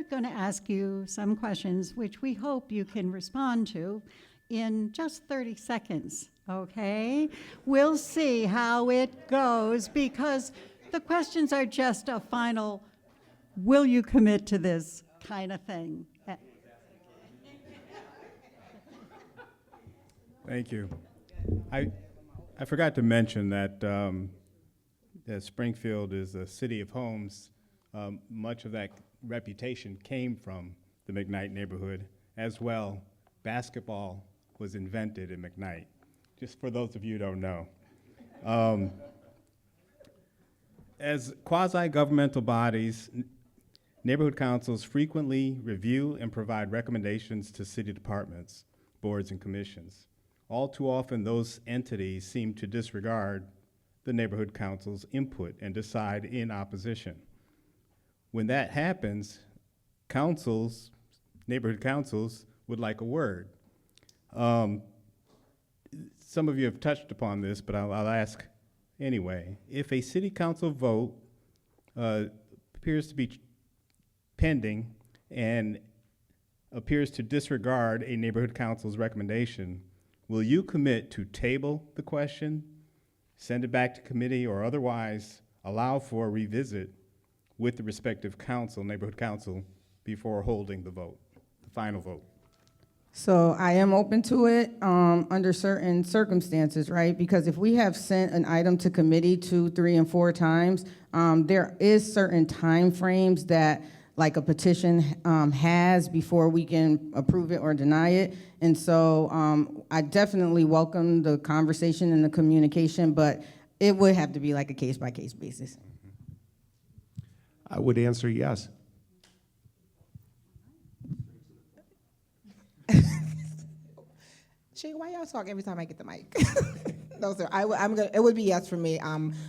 going to ask you some questions which we hope you can respond to in just 30 seconds, okay? We'll see how it goes, because the questions are just a final, will you commit to this kind of thing? Thank you. I forgot to mention that, that Springfield is a city of homes. Much of that reputation came from the McKnight neighborhood. As well, basketball was invented in McKnight, just for those of you who don't know. As quasi-governmental bodies, neighborhood councils frequently review and provide recommendations to city departments, boards, and commissions. All too often, those entities seem to disregard the neighborhood council's input and decide in opposition. When that happens, neighborhood councils would like a word. Some of you have touched upon this, but I'll ask anyway. If a city council vote appears to be pending and appears to disregard a neighborhood council's recommendation, will you commit to table the question, send it back to committee, or otherwise allow for a revisit with the respective neighborhood council, before holding the vote, the final vote? So I am open to it under certain circumstances, right? Because if we have sent an item to committee 2, 3, and 4 times, there is certain time frames that like a petition has before we can approve it or deny it. And so I definitely welcome the conversation and the communication, but it would have to be like a case-by-case basis. I would answer yes. Shay, why y'all talk every time I get the mic? No, sir. It would be yes for me.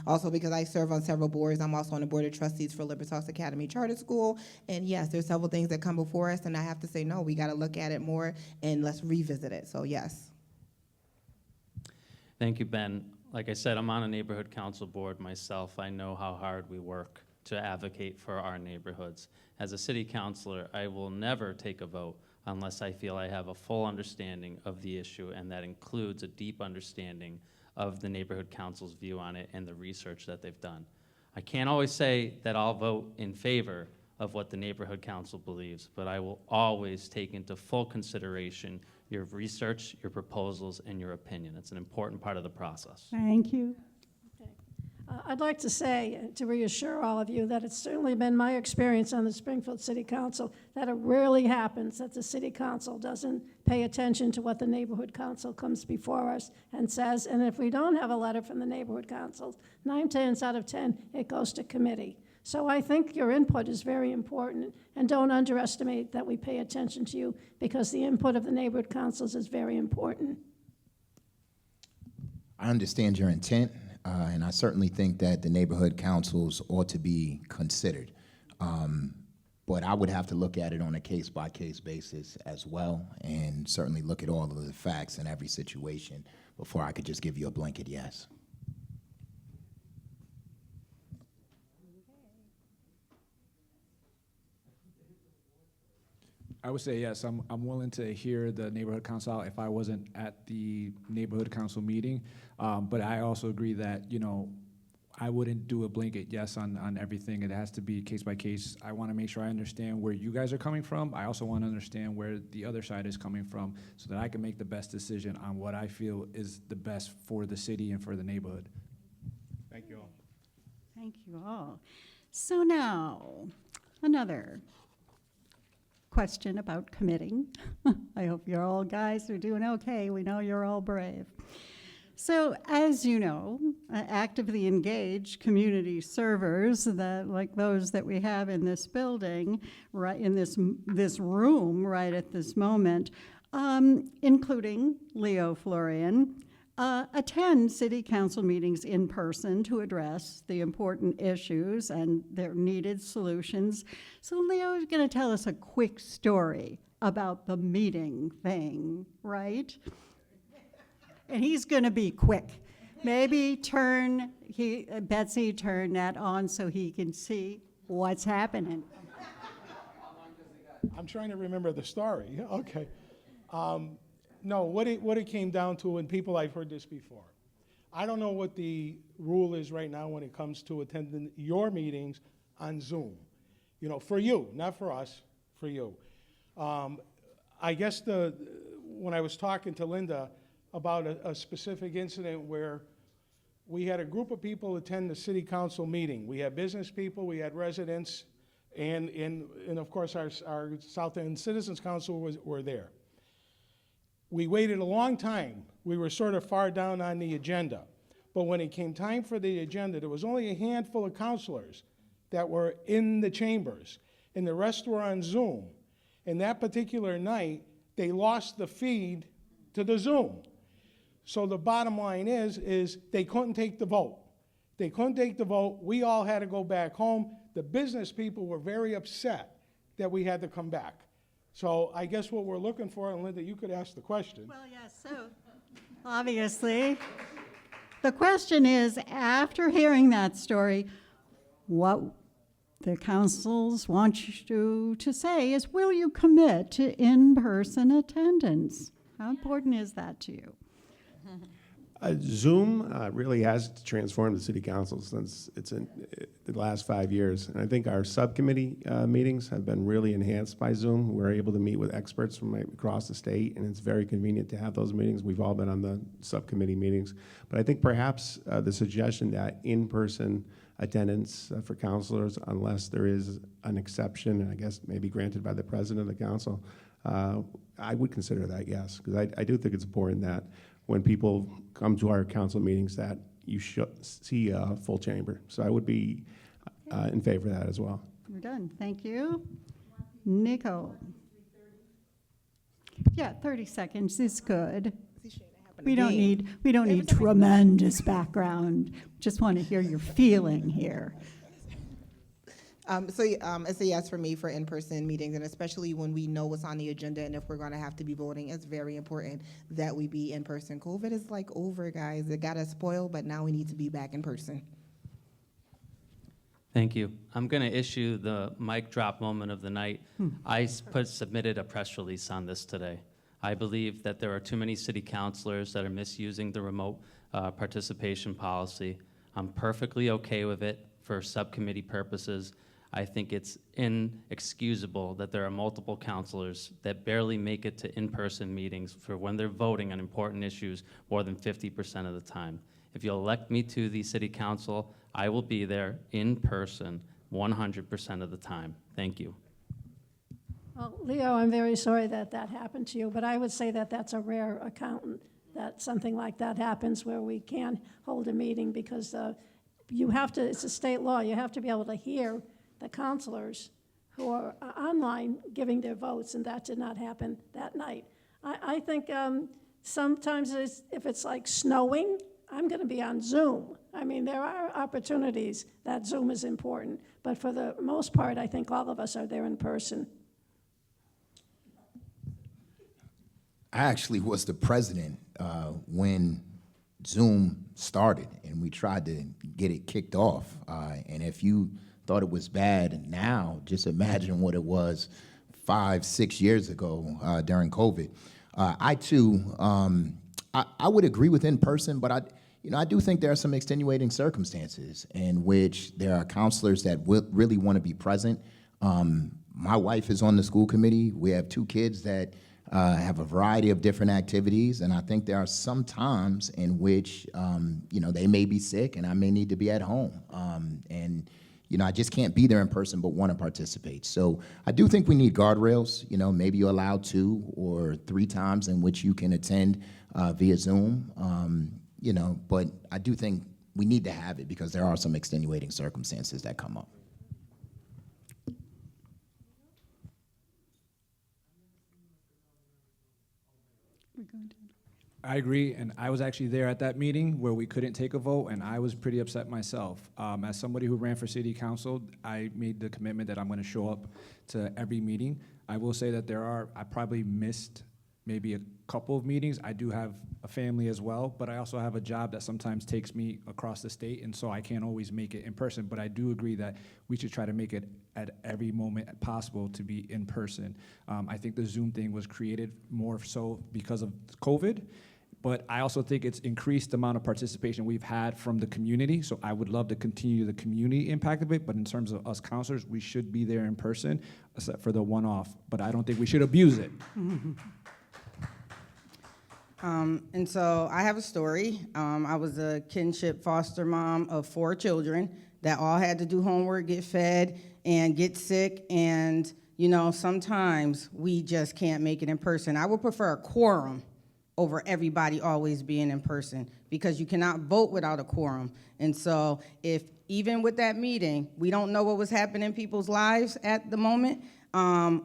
Also because I serve on several boards. I'm also on the board of trustees for Libertas Academy Charter School. And yes, there's several things that come before us, and I have to say, no, we got to look at it more and let's revisit it. So yes. Thank you, Ben. Like I said, I'm on a neighborhood council board myself. I know how hard we work to advocate for our neighborhoods. As a city councilor, I will never take a vote unless I feel I have a full understanding of the issue, and that includes a deep understanding of the neighborhood council's view on it and the research that they've done. I can't always say that I'll vote in favor of what the neighborhood council believes, but I will always take into full consideration your research, your proposals, and your opinion. It's an important part of the process. Thank you. I'd like to say, to reassure all of you, that it's certainly been my experience on the Springfield City Council that it rarely happens that the City Council doesn't pay attention to what the Neighborhood Council comes before us and says. And if we don't have a letter from the Neighborhood Council, 9 times out of 10, it goes to committee. So I think your input is very important, and don't underestimate that we pay attention to you, because the input of the Neighborhood Councils is very important. I understand your intent, and I certainly think that the neighborhood councils ought to be considered. But I would have to look at it on a case-by-case basis as well, and certainly look at all of the facts in every situation before I could just give you a blanket yes. I would say yes. I'm willing to hear the neighborhood council out if I wasn't at the neighborhood council meeting. But I also agree that, you know, I wouldn't do a blanket yes on everything. It has to be case by case. I want to make sure I understand where you guys are coming from. I also want to understand where the other side is coming from, so that I can make the best decision on what I feel is the best for the city and for the neighborhood. Thank you all. Thank you all. So now, another question about committing. I hope you're all guys are doing okay. We know you're all brave. So, as you know, actively engaged community servers, that like those that we have in this building, right in this room, right at this moment, including Leo Florian, attend city council meetings in person to address the important issues and their needed solutions. So Leo is going to tell us a quick story about the meeting thing, right? And he's going to be quick. Maybe Betsy, turn that on so he can see what's happening. I'm trying to remember the story. Okay. No, what it came down to, and people, I've heard this before. I don't know what the rule is right now when it comes to attending your meetings on Zoom. You know, for you, not for us, for you. I guess when I was talking to Linda about a specific incident where we had a group of people attend the city council meeting. We had business people, we had residents, and of course our South End Citizens Council were there. We waited a long time. We were sort of far down on the agenda. But when it came time for the agenda, there was only a handful of councilors that were in the chambers, and the rest were on Zoom. And that particular night, they lost the feed to the Zoom. So the bottom line is they couldn't take the vote. They couldn't take the vote. We all had to go back home. The business people were very upset that we had to come back. So I guess what we're looking for, and Linda, you could ask the question. Well, yes, so obviously, the question is, after hearing that story, what the councils want you to say is, will you commit to in-person attendance? How important is that to you? Zoom really has transformed the city council since it's in the last 5 years. And I think our subcommittee meetings have been really enhanced by Zoom. We're able to meet with experts from across the state, and it's very convenient to have those meetings. We've all been on the subcommittee meetings. But I think perhaps the suggestion that in-person attendance for counselors unless there is an exception, and I guess maybe granted by the president of the council. I would consider that, yes, because I do think it's important that when people come to our council meetings that you should see a full chamber. So I would be in favor of that as well. We're done. Thank you. Nico. Yeah, 30 seconds is good. We don't need tremendous background. Just want to hear your feeling here. It's a yes for me for in-person meetings, and especially when we know what's on the agenda and if we're going to have to be voting, it's very important that we be in person. COVID is like over, guys. It got us spoiled, but now we need to be back in person. Thank you. I'm going to issue the mic drop moment of the night. I submitted a press release on this today. I believe that there are too many city councilors that are misusing the remote participation policy. I'm perfectly okay with it for subcommittee purposes. I think it's inexcusable that there are multiple councilors that barely make it to in-person meetings for when they're voting on important issues more than 50% of the time. If you elect me to the city council, I will be there in person 100% of the time. Thank you. Well, Leo, I'm very sorry that that happened to you, but I would say that that's a rare accountant, that something like that happens where we can't hold a meeting because you have to, it's a state law, you have to be able to hear the counselors who are online giving their votes, and that did not happen that night. I think sometimes if it's like snowing, I'm going to be on Zoom. I mean, there are opportunities that Zoom is important, but for the most part, I think all of us are there in person. I actually was the president when Zoom started, and we tried to get it kicked off. And if you thought it was bad now, just imagine what it was 5-6 years ago during COVID. I too, I would agree with in person, but I do think there are some extenuating circumstances in which there are counselors that really want to be present. My wife is on the school committee. We have 2 kids that have a variety of different activities, and I think there are some times in which they may be sick and I may need to be at home. And I just can't be there in person but want to participate. So I do think we need guardrails. Maybe you allow 2 or 3 times in which you can attend via Zoom. But I do think we need to have it because there are some extenuating circumstances that come up. I agree, and I was actually there at that meeting where we couldn't take a vote, and I was pretty upset myself. As somebody who ran for city council, I made the commitment that I'm going to show up to every meeting. I will say that I probably missed maybe a couple of meetings. I do have a family as well, but I also have a job that sometimes takes me across the state, and so I can't always make it in person. But I do agree that we should try to make it at every moment possible to be in person. I think the Zoom thing was created more so because of COVID, but I also think it's increased the amount of participation we've had from the community, so I would love to continue the community impact of it, but in terms of us counselors, we should be there in person, except for the one-off, but I don't think we should abuse it. And so I have a story. I was a kinship foster mom of 4 children that all had to do homework, get fed, and get sick. And, sometimes we just can't make it in person. I would prefer a quorum over everybody always being in person because you cannot vote without a quorum. And so if even with that meeting, we don't know what was happening in people's lives at the moment,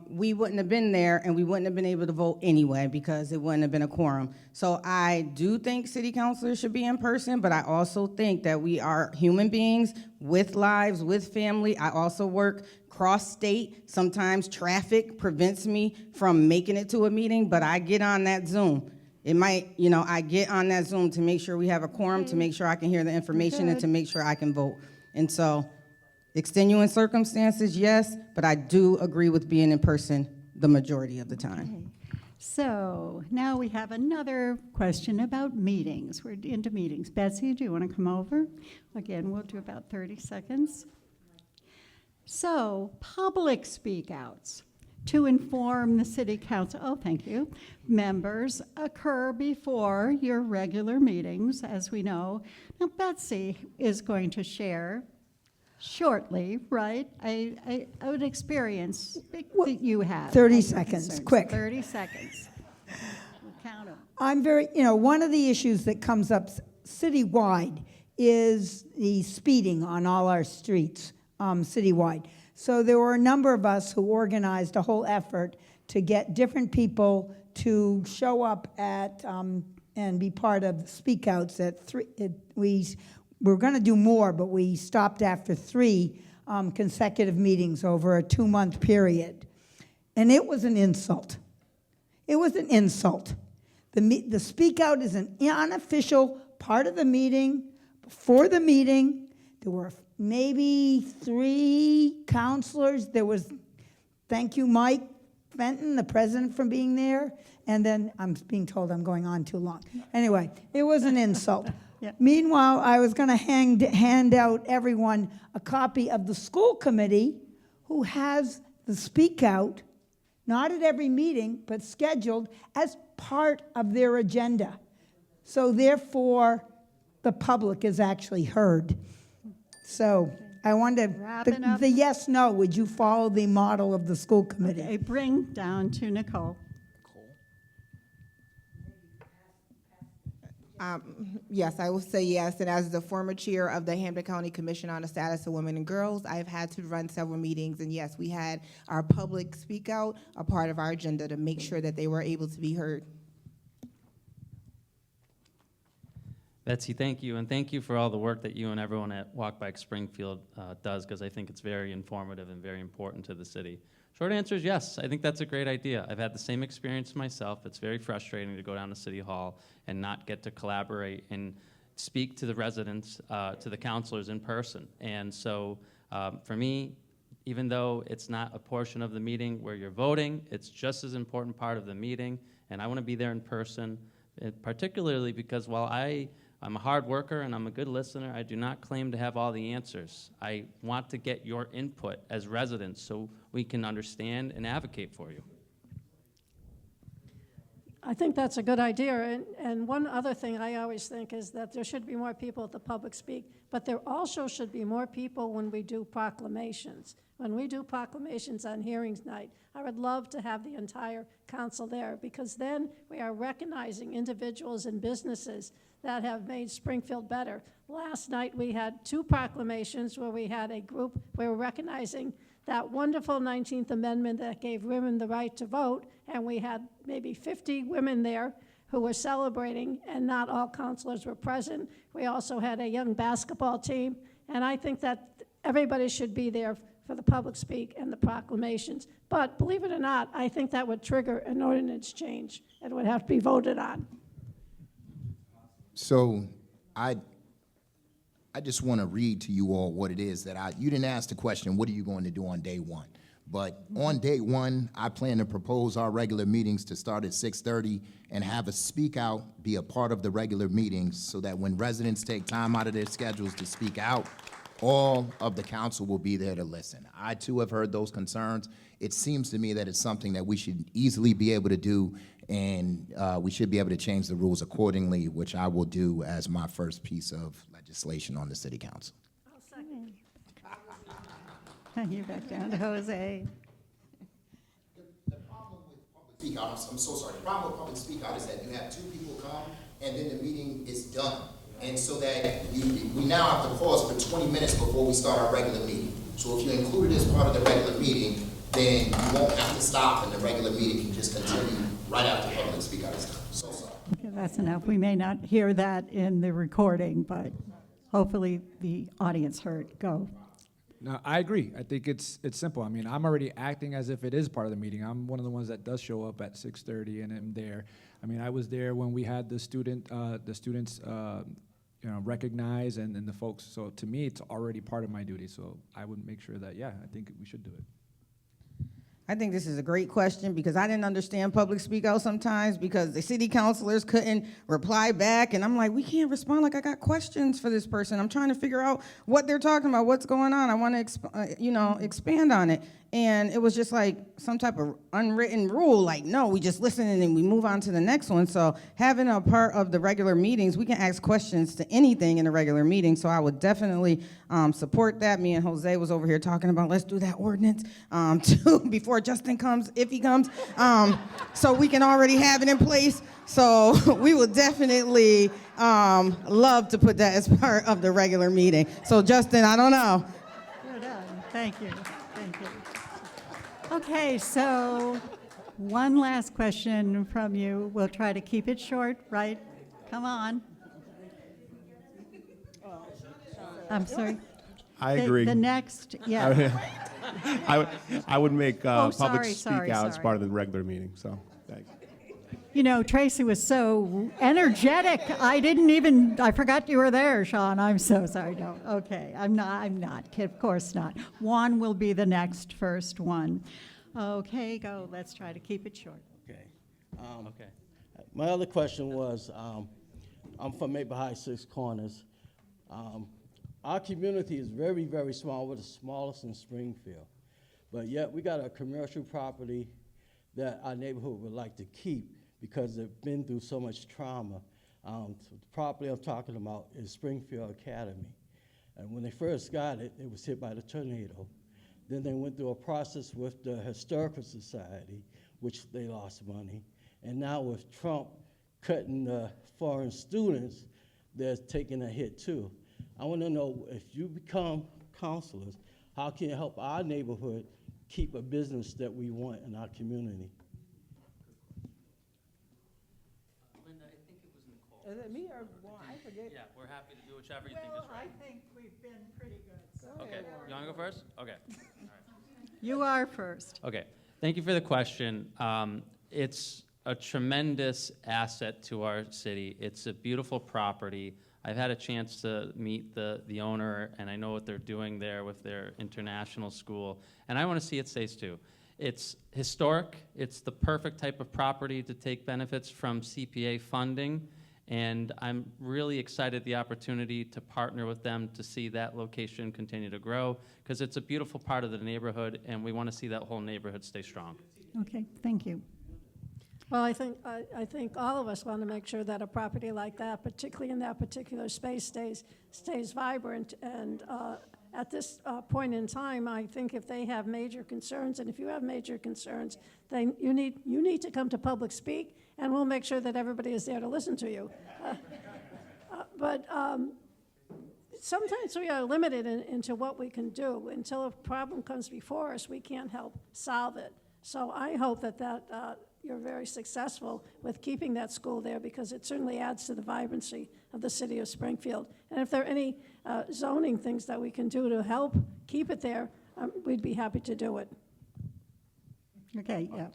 we wouldn't have been there and we wouldn't have been able to vote anyway because it wouldn't have been a quorum. So I do think city councilors should be in person, but I also think that we are human beings with lives, with family. I also work cross-state. Sometimes traffic prevents me from making it to a meeting, but I get on that Zoom. It might, I get on that Zoom to make sure we have a quorum, to make sure I can hear the information, and to make sure I can vote. And so extenuating circumstances, yes, but I do agree with being in person the majority of the time. Okay. So now we have another question about meetings. We're into meetings. Betsy, do you want to come over? Again, we'll do about 30 seconds. So public speak-outs to inform the city council, thank you, members occur before your regular meetings, as we know. Now, Betsy is going to share shortly, right? I would experience that you have. 30 and your seconds, concerns. quick. 30 seconds. We'll count 'em. I'm very, one of the issues that comes up citywide is the speeding on all our streets, citywide. So there were a number of us who organized a whole effort to get different people to show up at, and be part of Speak Outs at 3. We were going to do more, but we stopped after 3 consecutive meetings over a 2-month period. And it was an insult. It was an insult. The Speak Out is an unofficial part of the meeting. Before the meeting, there were maybe 3 counselors. There was, thank you, Mike Fenton, the president, for being there. And then I'm being told I'm going on too long. Anyway, it was an insult. Yeah. Meanwhile, I was going to hand out everyone a copy of the school committee who has the Speak Out, not at every meeting, but scheduled as part of their agenda. So therefore, the public is actually heard. So I wonder, Wrapping up. the yes, no, would you follow the model of the school committee? Okay, bring down to Nicole. Yes, I will say yes. And as the former chair of the Hampden County Commission on the Status of Women and Girls, I've had to run several meetings. And yes, we had our public speak out, a part of our agenda to make sure that they were able to be heard. Betsy, thank you, and thank you for all the work that you and everyone at Walk Bike Springfield does, because I think it's very informative and very important to the city. Short answer is yes, I think that's a great idea. I've had the same experience myself. It's very frustrating to go down to City Hall and not get to collaborate and speak to the residents, to the councilors in person. And so for me, even though it's not a portion of the meeting where you're voting, it's just as important part of the meeting, and I want to be there in person, particularly because while I'm a hard worker and I'm a good listener, I do not claim to have all the answers. I want to get your input as residents so we can understand and advocate for you. I think that's a good idea. And one other thing I always think is that there should be more people at the public speak, but there also should be more people when we do proclamations. When we do proclamations on hearings night, I would love to have the entire council there, because then we are recognizing individuals and businesses that have made Springfield better. Last night we had 2 proclamations where we had a group, we were recognizing that wonderful 19th Amendment that gave women the right to vote, and we had maybe 50 women there who were celebrating, and not all councilors were present. We also had a young basketball team, and I think that everybody should be there for the public speak and the proclamations. But believe it or not, I think that would trigger an ordinance change. It would have to be voted on. So I just want to read to you all what it is that you didn't ask the question, what are you going to do on day 1? But on day 1, I plan to propose our regular meetings to start at 6:30 and have a speak out be a part of the regular meetings, so that when residents take time out of their schedules to speak out, all of the council will be there to listen. I too have heard those concerns. It seems to me that it's something that we should easily be able to do, and we should be able to change the rules accordingly, which I will do as my first piece of legislation on the city council. I'll second. You're back down to Jose. The problem with public speak out, I'm so sorry, the problem with public speak out is that you have 2 people come and then the meeting is done. And so that we now have to pause for 20 minutes before we start our regular meeting. So if you include it as part of the regular meeting, then you won't have to stop and the regular meeting can just continue right after public speak out is done. So sorry. Okay, that's enough. We may not hear that in the recording, but hopefully the audience heard. Go. No, I agree. I think it's simple. I mean, I'm already acting as if it is part of the meeting. I'm one of the ones that does show up at 6:30 and am there. I mean, I was there when we had the students recognize and the folks. So to me, it's already part of my duty. So I would make sure that, I think we should do it. I think this is a great question, because I didn't understand public speak out sometimes because the city councilors couldn't reply back, and I'm like, we can't respond, like I got questions for this person. I'm trying to figure out what they're talking about, what's going on. I want to expand on it. And it was just like some type of unwritten rule, like, no, we just listen and then we move on to the next one. So having a part of the regular meetings, we can ask questions to anything in the regular meeting. So I would definitely support that. Me and Jose was over here talking about, let's do that ordinance too, before Justin comes, if he comes, so we can already have it in place. So we would definitely love to put that as part of the regular meeting. So Justin, I don't know. You're done. Thank you. Thank you. Okay, so one last question from you. We'll try to keep it short, right? Come on. I'm sorry. I agree. The next, yeah. I would make Oh, public sorry, speak sorry, out as sorry. part of the regular meeting, so, thanks. You know, Tracy was so energetic. I forgot you were there, Sean. I'm so sorry. No, okay, I'm not, of course not. Juan will be the next first one. Okay, go, let's try to keep it short. Okay. My other question was, I'm from Maple High, Six Corners. Our community is very, very small. We're the smallest in Springfield. But yet we got a commercial property that our neighborhood would like to keep because they've been through so much trauma. The property I'm talking about is Springfield Academy. And when they first got it, it was hit by the tornado. Then they went through a process with the Historical Society, which they lost money. And now with Trump cutting the foreign students, they're taking a hit too. I want to know, if you become counselors, how can you help our neighborhood keep a business that we want in our community? Linda, I think it was Nicole. Is it me or Juan? I forget. Yeah, we're happy to do whichever you think is right. I think we've been pretty good. Okay, you want to go first? Okay. You are first. Okay, thank you for the question. It's a tremendous asset to our city. It's a beautiful property. I've had a chance to meet the owner, and I know what they're doing there with their international school, and I want to see it stays too. It's historic. It's the perfect type of property to take benefits from CPA funding, and I'm really excited the opportunity to partner with them to see that location continue to grow, because it's a beautiful part of the neighborhood, and we want to see that whole neighborhood stay strong. Okay, thank you. Well, I think all of us want to make sure that a property like that, particularly in that particular space, stays vibrant. And at this point in time, I think if they have major concerns, and if you have major concerns, then you need to come to public speak, and we'll make sure that everybody is there to listen to you. But sometimes we are limited into what we can do. Until a problem comes before us, we can't help solve it. So I hope that you're very successful with keeping that school there, because it certainly adds to the vibrancy of the city of Springfield. And if there are any zoning things that we can do to help keep it there, we'd be happy to do it. Okay, yeah.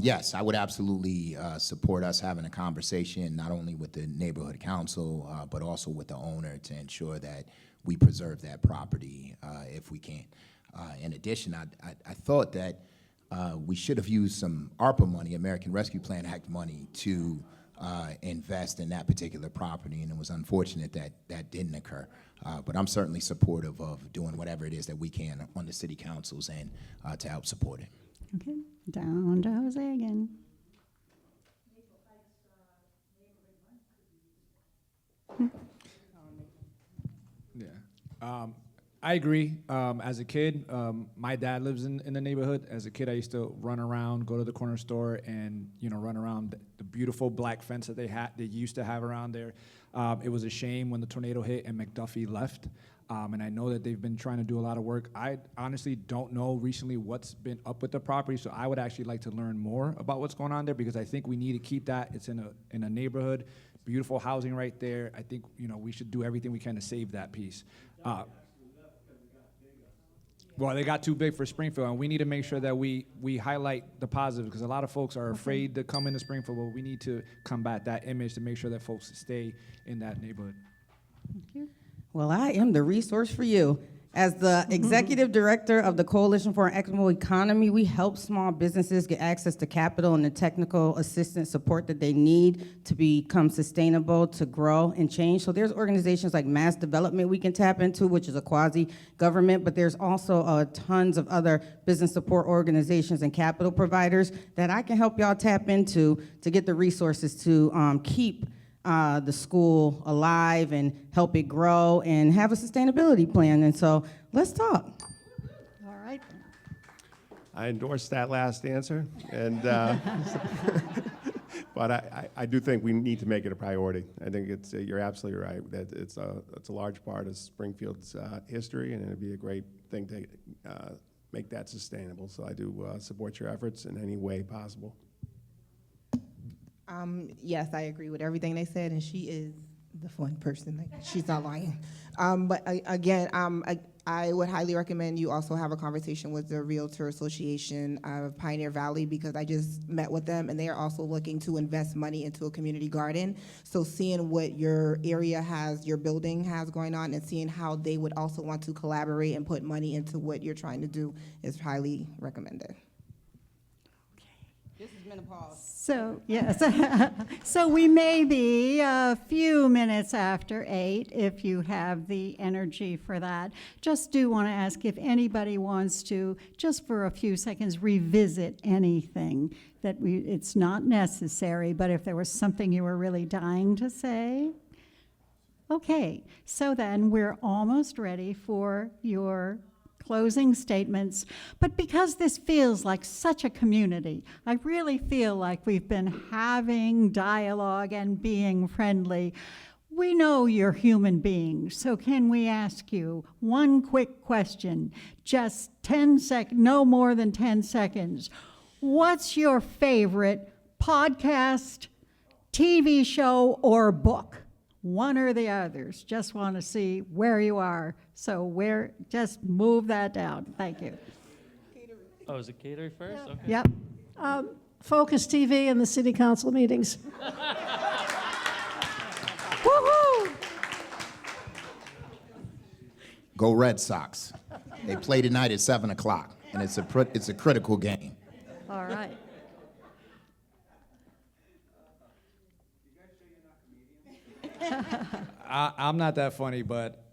Yes, I would absolutely support us having a conversation, not only with the neighborhood council, but also with the owner, to ensure that we preserve that property if we can. In addition, I thought that we should have used some ARPA money, American Rescue Plan Act money, to invest in that particular property, and it was unfortunate that that didn't occur. But I'm certainly supportive of doing whatever it is that we can on the city councils and to help support it. Okay, down to Jose again. Yeah. I agree. As a kid, my dad lives in the neighborhood. As a kid, I used to run around, go to the corner store, and run around the beautiful black fence that they used to have around there. It was a shame when the tornado hit and McDuffie left. And I know that they've been trying to do a lot of work. I honestly don't know recently what's been up with the property, so I would actually like to learn more about what's going on there, because I think we need to keep that. It's in a neighborhood, beautiful housing right there. I think we should do everything we can to save that piece. Well, they got too big for Springfield, and we need to make sure that we highlight the positive, because a lot of folks are afraid to come into Springfield, but we need to combat that image to make sure that folks stay in that neighborhood. Thank you. Well, I am the resource for you. As the executive director of the Coalition for an Equitable Economy, we help small businesses get access to capital and the technical assistance support that they need to become sustainable, to grow and change. So there's organizations like Mass Development we can tap into, which is a quasi-government, but there's also tons of other business support organizations and capital providers that I can help y'all tap into to get the resources to keep the school alive and help it grow and have a sustainability plan. And so let's talk. All right. I endorse that last answer, and but I do think we need to make it a priority. I think you're absolutely right that it's a large part of Springfield's history, and it'd be a great thing to make that sustainable. So I do support your efforts in any way possible. Yes, I agree with everything they said, and she is the fun person. Like, she's not lying. But again, I would highly recommend you also have a conversation with the Realtor Association of Pioneer Valley, because I just met with them, and they are also looking to invest money into a community garden. So seeing what your area has, your building has going on, and seeing how they would also want to collaborate and put money into what you're trying to do is highly recommended. This is menopause. So, yes. So we may be a few minutes after 8 if you have the energy for that. Just do want to ask if anybody wants to, just for a few seconds, revisit anything that it's not necessary, but if there was something you were really dying to say. Okay, so then we're almost ready for your closing statements, but because this feels like such a community, I really feel like we've been having dialogue and being friendly. We know you're human beings, so can we ask you one quick question, just 10 seconds, no more than 10 seconds. What's your favorite podcast, TV show, or book? One or the others. Just want to see where you are. So just move that down. Thank you. Oh, is it catering first? Okay. Yep. Focus TV and the city council meetings. Woohoo! Go Red Sox. They play tonight at 7 o'clock, and it's a critical game. All right. I'm not that funny, but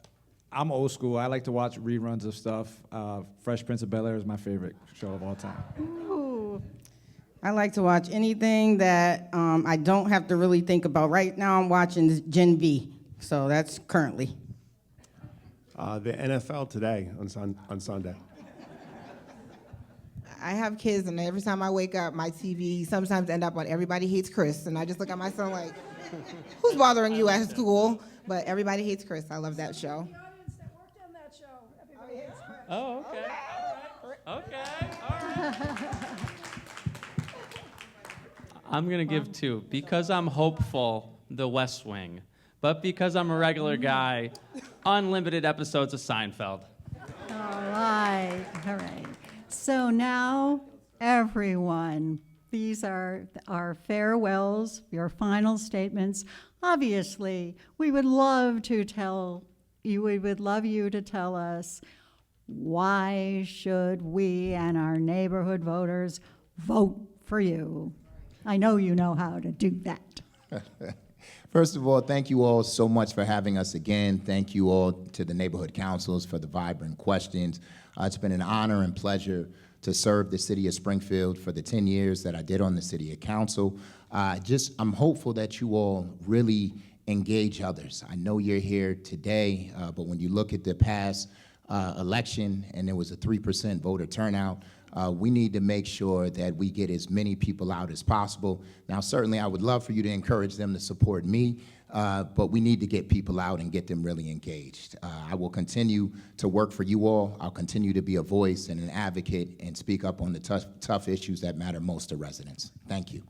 I'm old school. I like to watch reruns of stuff. Fresh Prince of Bel-Air is my favorite show of all time. Ooh. I like to watch anything that I don't have to really think about. Right now I'm watching Gen V, so that's currently. The NFL today on Sunday. I have kids, and every time I wake up, my TV sometimes end up on Everybody Hates Chris, and I just look at my son like, who's bothering you at school? But Everybody Hates Chris. I love that show. The audience that worked on that show, everybody hates Chris. Oh, okay. All right. Okay. All right. I'm going to give two. Because I'm hopeful, The West Wing. But because I'm a regular guy, unlimited episodes of Seinfeld. All right. All right. So now, everyone, these are our farewells, your final statements. Obviously, we would love you to tell us, why should we and our neighborhood voters vote for you? I know you know how to do that. First of all, thank you all so much for having us again. Thank you all to the neighborhood councils for the vibrant questions. It's been an honor and pleasure to serve the city of Springfield for the 10 years that I did on the city council. I'm hopeful that you all really engage others. I know you're here today, but when you look at the past election and there was a 3% voter turnout, we need to make sure that we get as many people out as possible. Now, certainly I would love for you to encourage them to support me, but we need to get people out and get them really engaged. I will continue to work for you all. I'll continue to be a voice and an advocate and speak up on the tough issues that matter most to residents. Thank you.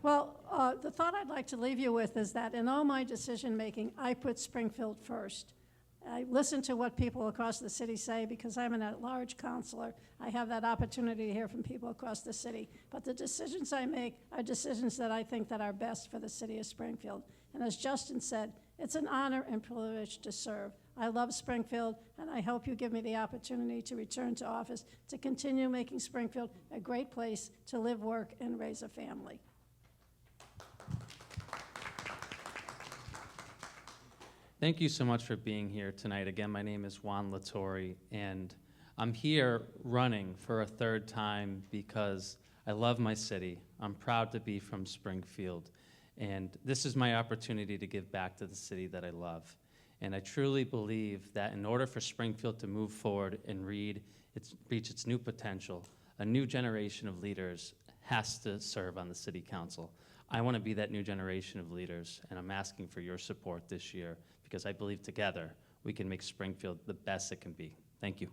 Well, the thought I'd like to leave you with is that in all my decision-making, I put Springfield first. I listen to what people across the city say because I'm an at-large counselor. I have that opportunity to hear from people across the city. But the decisions I make are decisions that I think that are best for the city of Springfield. And as Justin said, it's an honor and privilege to serve. I love Springfield, and I hope you give me the opportunity to return to office to continue making Springfield a great place to live, work, and raise a family. Thank you so much for being here tonight. Again, my name is Juan Latore, and I'm here running for a third time because I love my city. I'm proud to be from Springfield, and this is my opportunity to give back to the city that I love. And I truly believe that in order for Springfield to move forward and reach its new potential, a new generation of leaders has to serve on the city council. I want to be that new generation of leaders, and I'm asking for your support this year because I believe together we can make Springfield the best it can be. Thank you.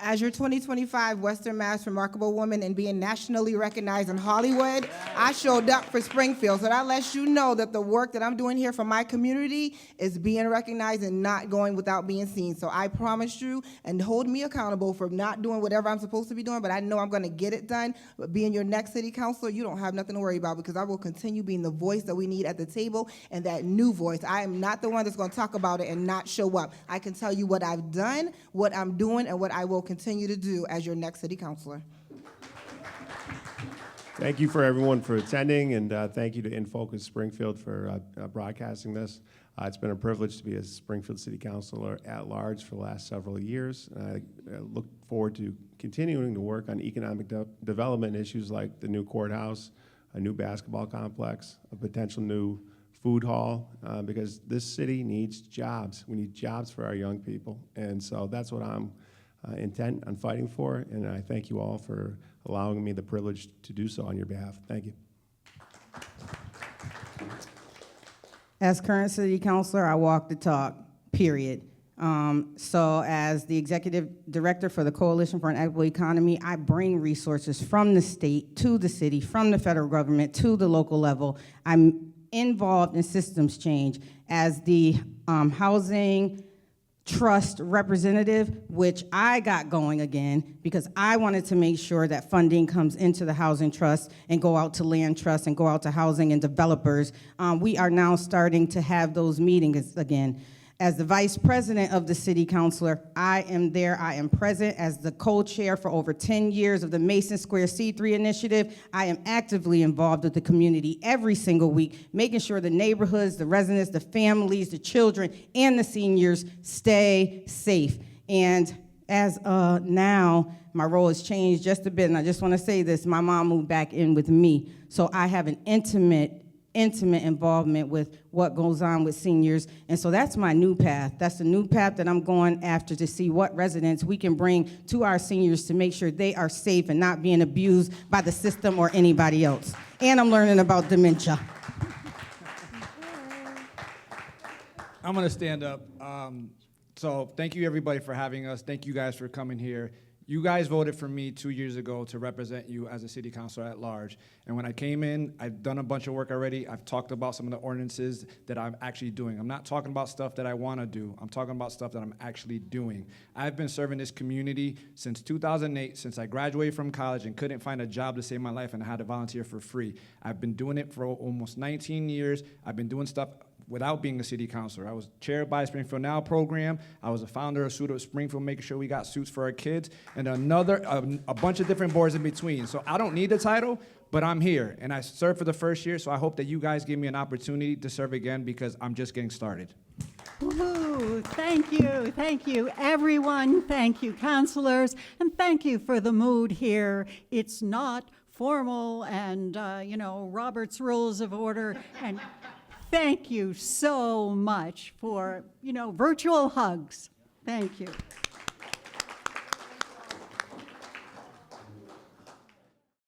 As your 2025 Western Mass Remarkable Woman and being nationally recognized in Hollywood, I showed up for Springfield. So that lets you know that the work that I'm doing here for my community is being recognized and not going without being seen. So I promise you, and hold me accountable for not doing whatever I'm supposed to be doing, but I know I'm going to get it done. But being your next city councilor, you don't have nothing to worry about because I will continue being the voice that we need at the table and that new voice. I am not the one that's going to talk about it and not show up. I can tell you what I've done, what I'm doing, and what I will continue to do as your next city councilor. Thank you for everyone for attending, and thank you to InFocus Springfield for broadcasting this. It's been a privilege to be a Springfield City Councilor at large for the last several years. I look forward to continuing to work on economic development issues like the new courthouse, a new basketball complex, a potential new food hall, because this city needs jobs. We need jobs for our young people, and so that's what I'm intent on fighting for, and I thank you all for allowing me the privilege to do so on your behalf. Thank you. As current city councilor, I walk the talk, period. So as the executive director for the Coalition for an Equitable Economy, I bring resources from the state to the city, from the federal government to the local level. I'm involved in systems change as the housing trust representative, which I got going again because I wanted to make sure that funding comes into the housing trust and go out to land trusts and go out to housing and developers. We are now starting to have those meetings again. As the vice president of the city councilor, I am there, I am present as the co-chair for over 10 years of the Mason Square C3 initiative. I am actively involved with the community every single week, making sure the neighborhoods, the residents, the families, the children, and the seniors stay safe. And as now, my role has changed just a bit, and I just want to say this, my mom moved back in with me, so I have an intimate involvement with what goes on with seniors. And so that's my new path. That's the new path that I'm going after to see what residents we can bring to our seniors to make sure they are safe and not being abused by the system or anybody else. And I'm learning about dementia. I'm going to stand up. So thank you, everybody, for having us. Thank you guys for coming here. You guys voted for me 2 years ago to represent you as a city councilor at large. And when I came in, I've done a bunch of work already. I've talked about some of the ordinances that I'm actually doing. I'm not talking about stuff that I want to do. I'm talking about stuff that I'm actually doing. I've been serving this community since 2008, since I graduated from college and couldn't find a job to save my life and I had to volunteer for free. I've been doing it for almost 19 years. I've been doing stuff without being a city councilor. I was chaired by Springfield Now program. I was a founder of Suit Up Springfield, making sure we got suits for our kids, and a bunch of different boards in between. So I don't need the title, but I'm here, and I served for the first year, so I hope that you guys give me an opportunity to serve again because I'm just getting started. Woo-hoo. Thank you, everyone. Thank you, counselors, and thank you for the mood here. It's not formal and, Robert's Rules of Order, and thank you so much for, virtual hugs. Thank you.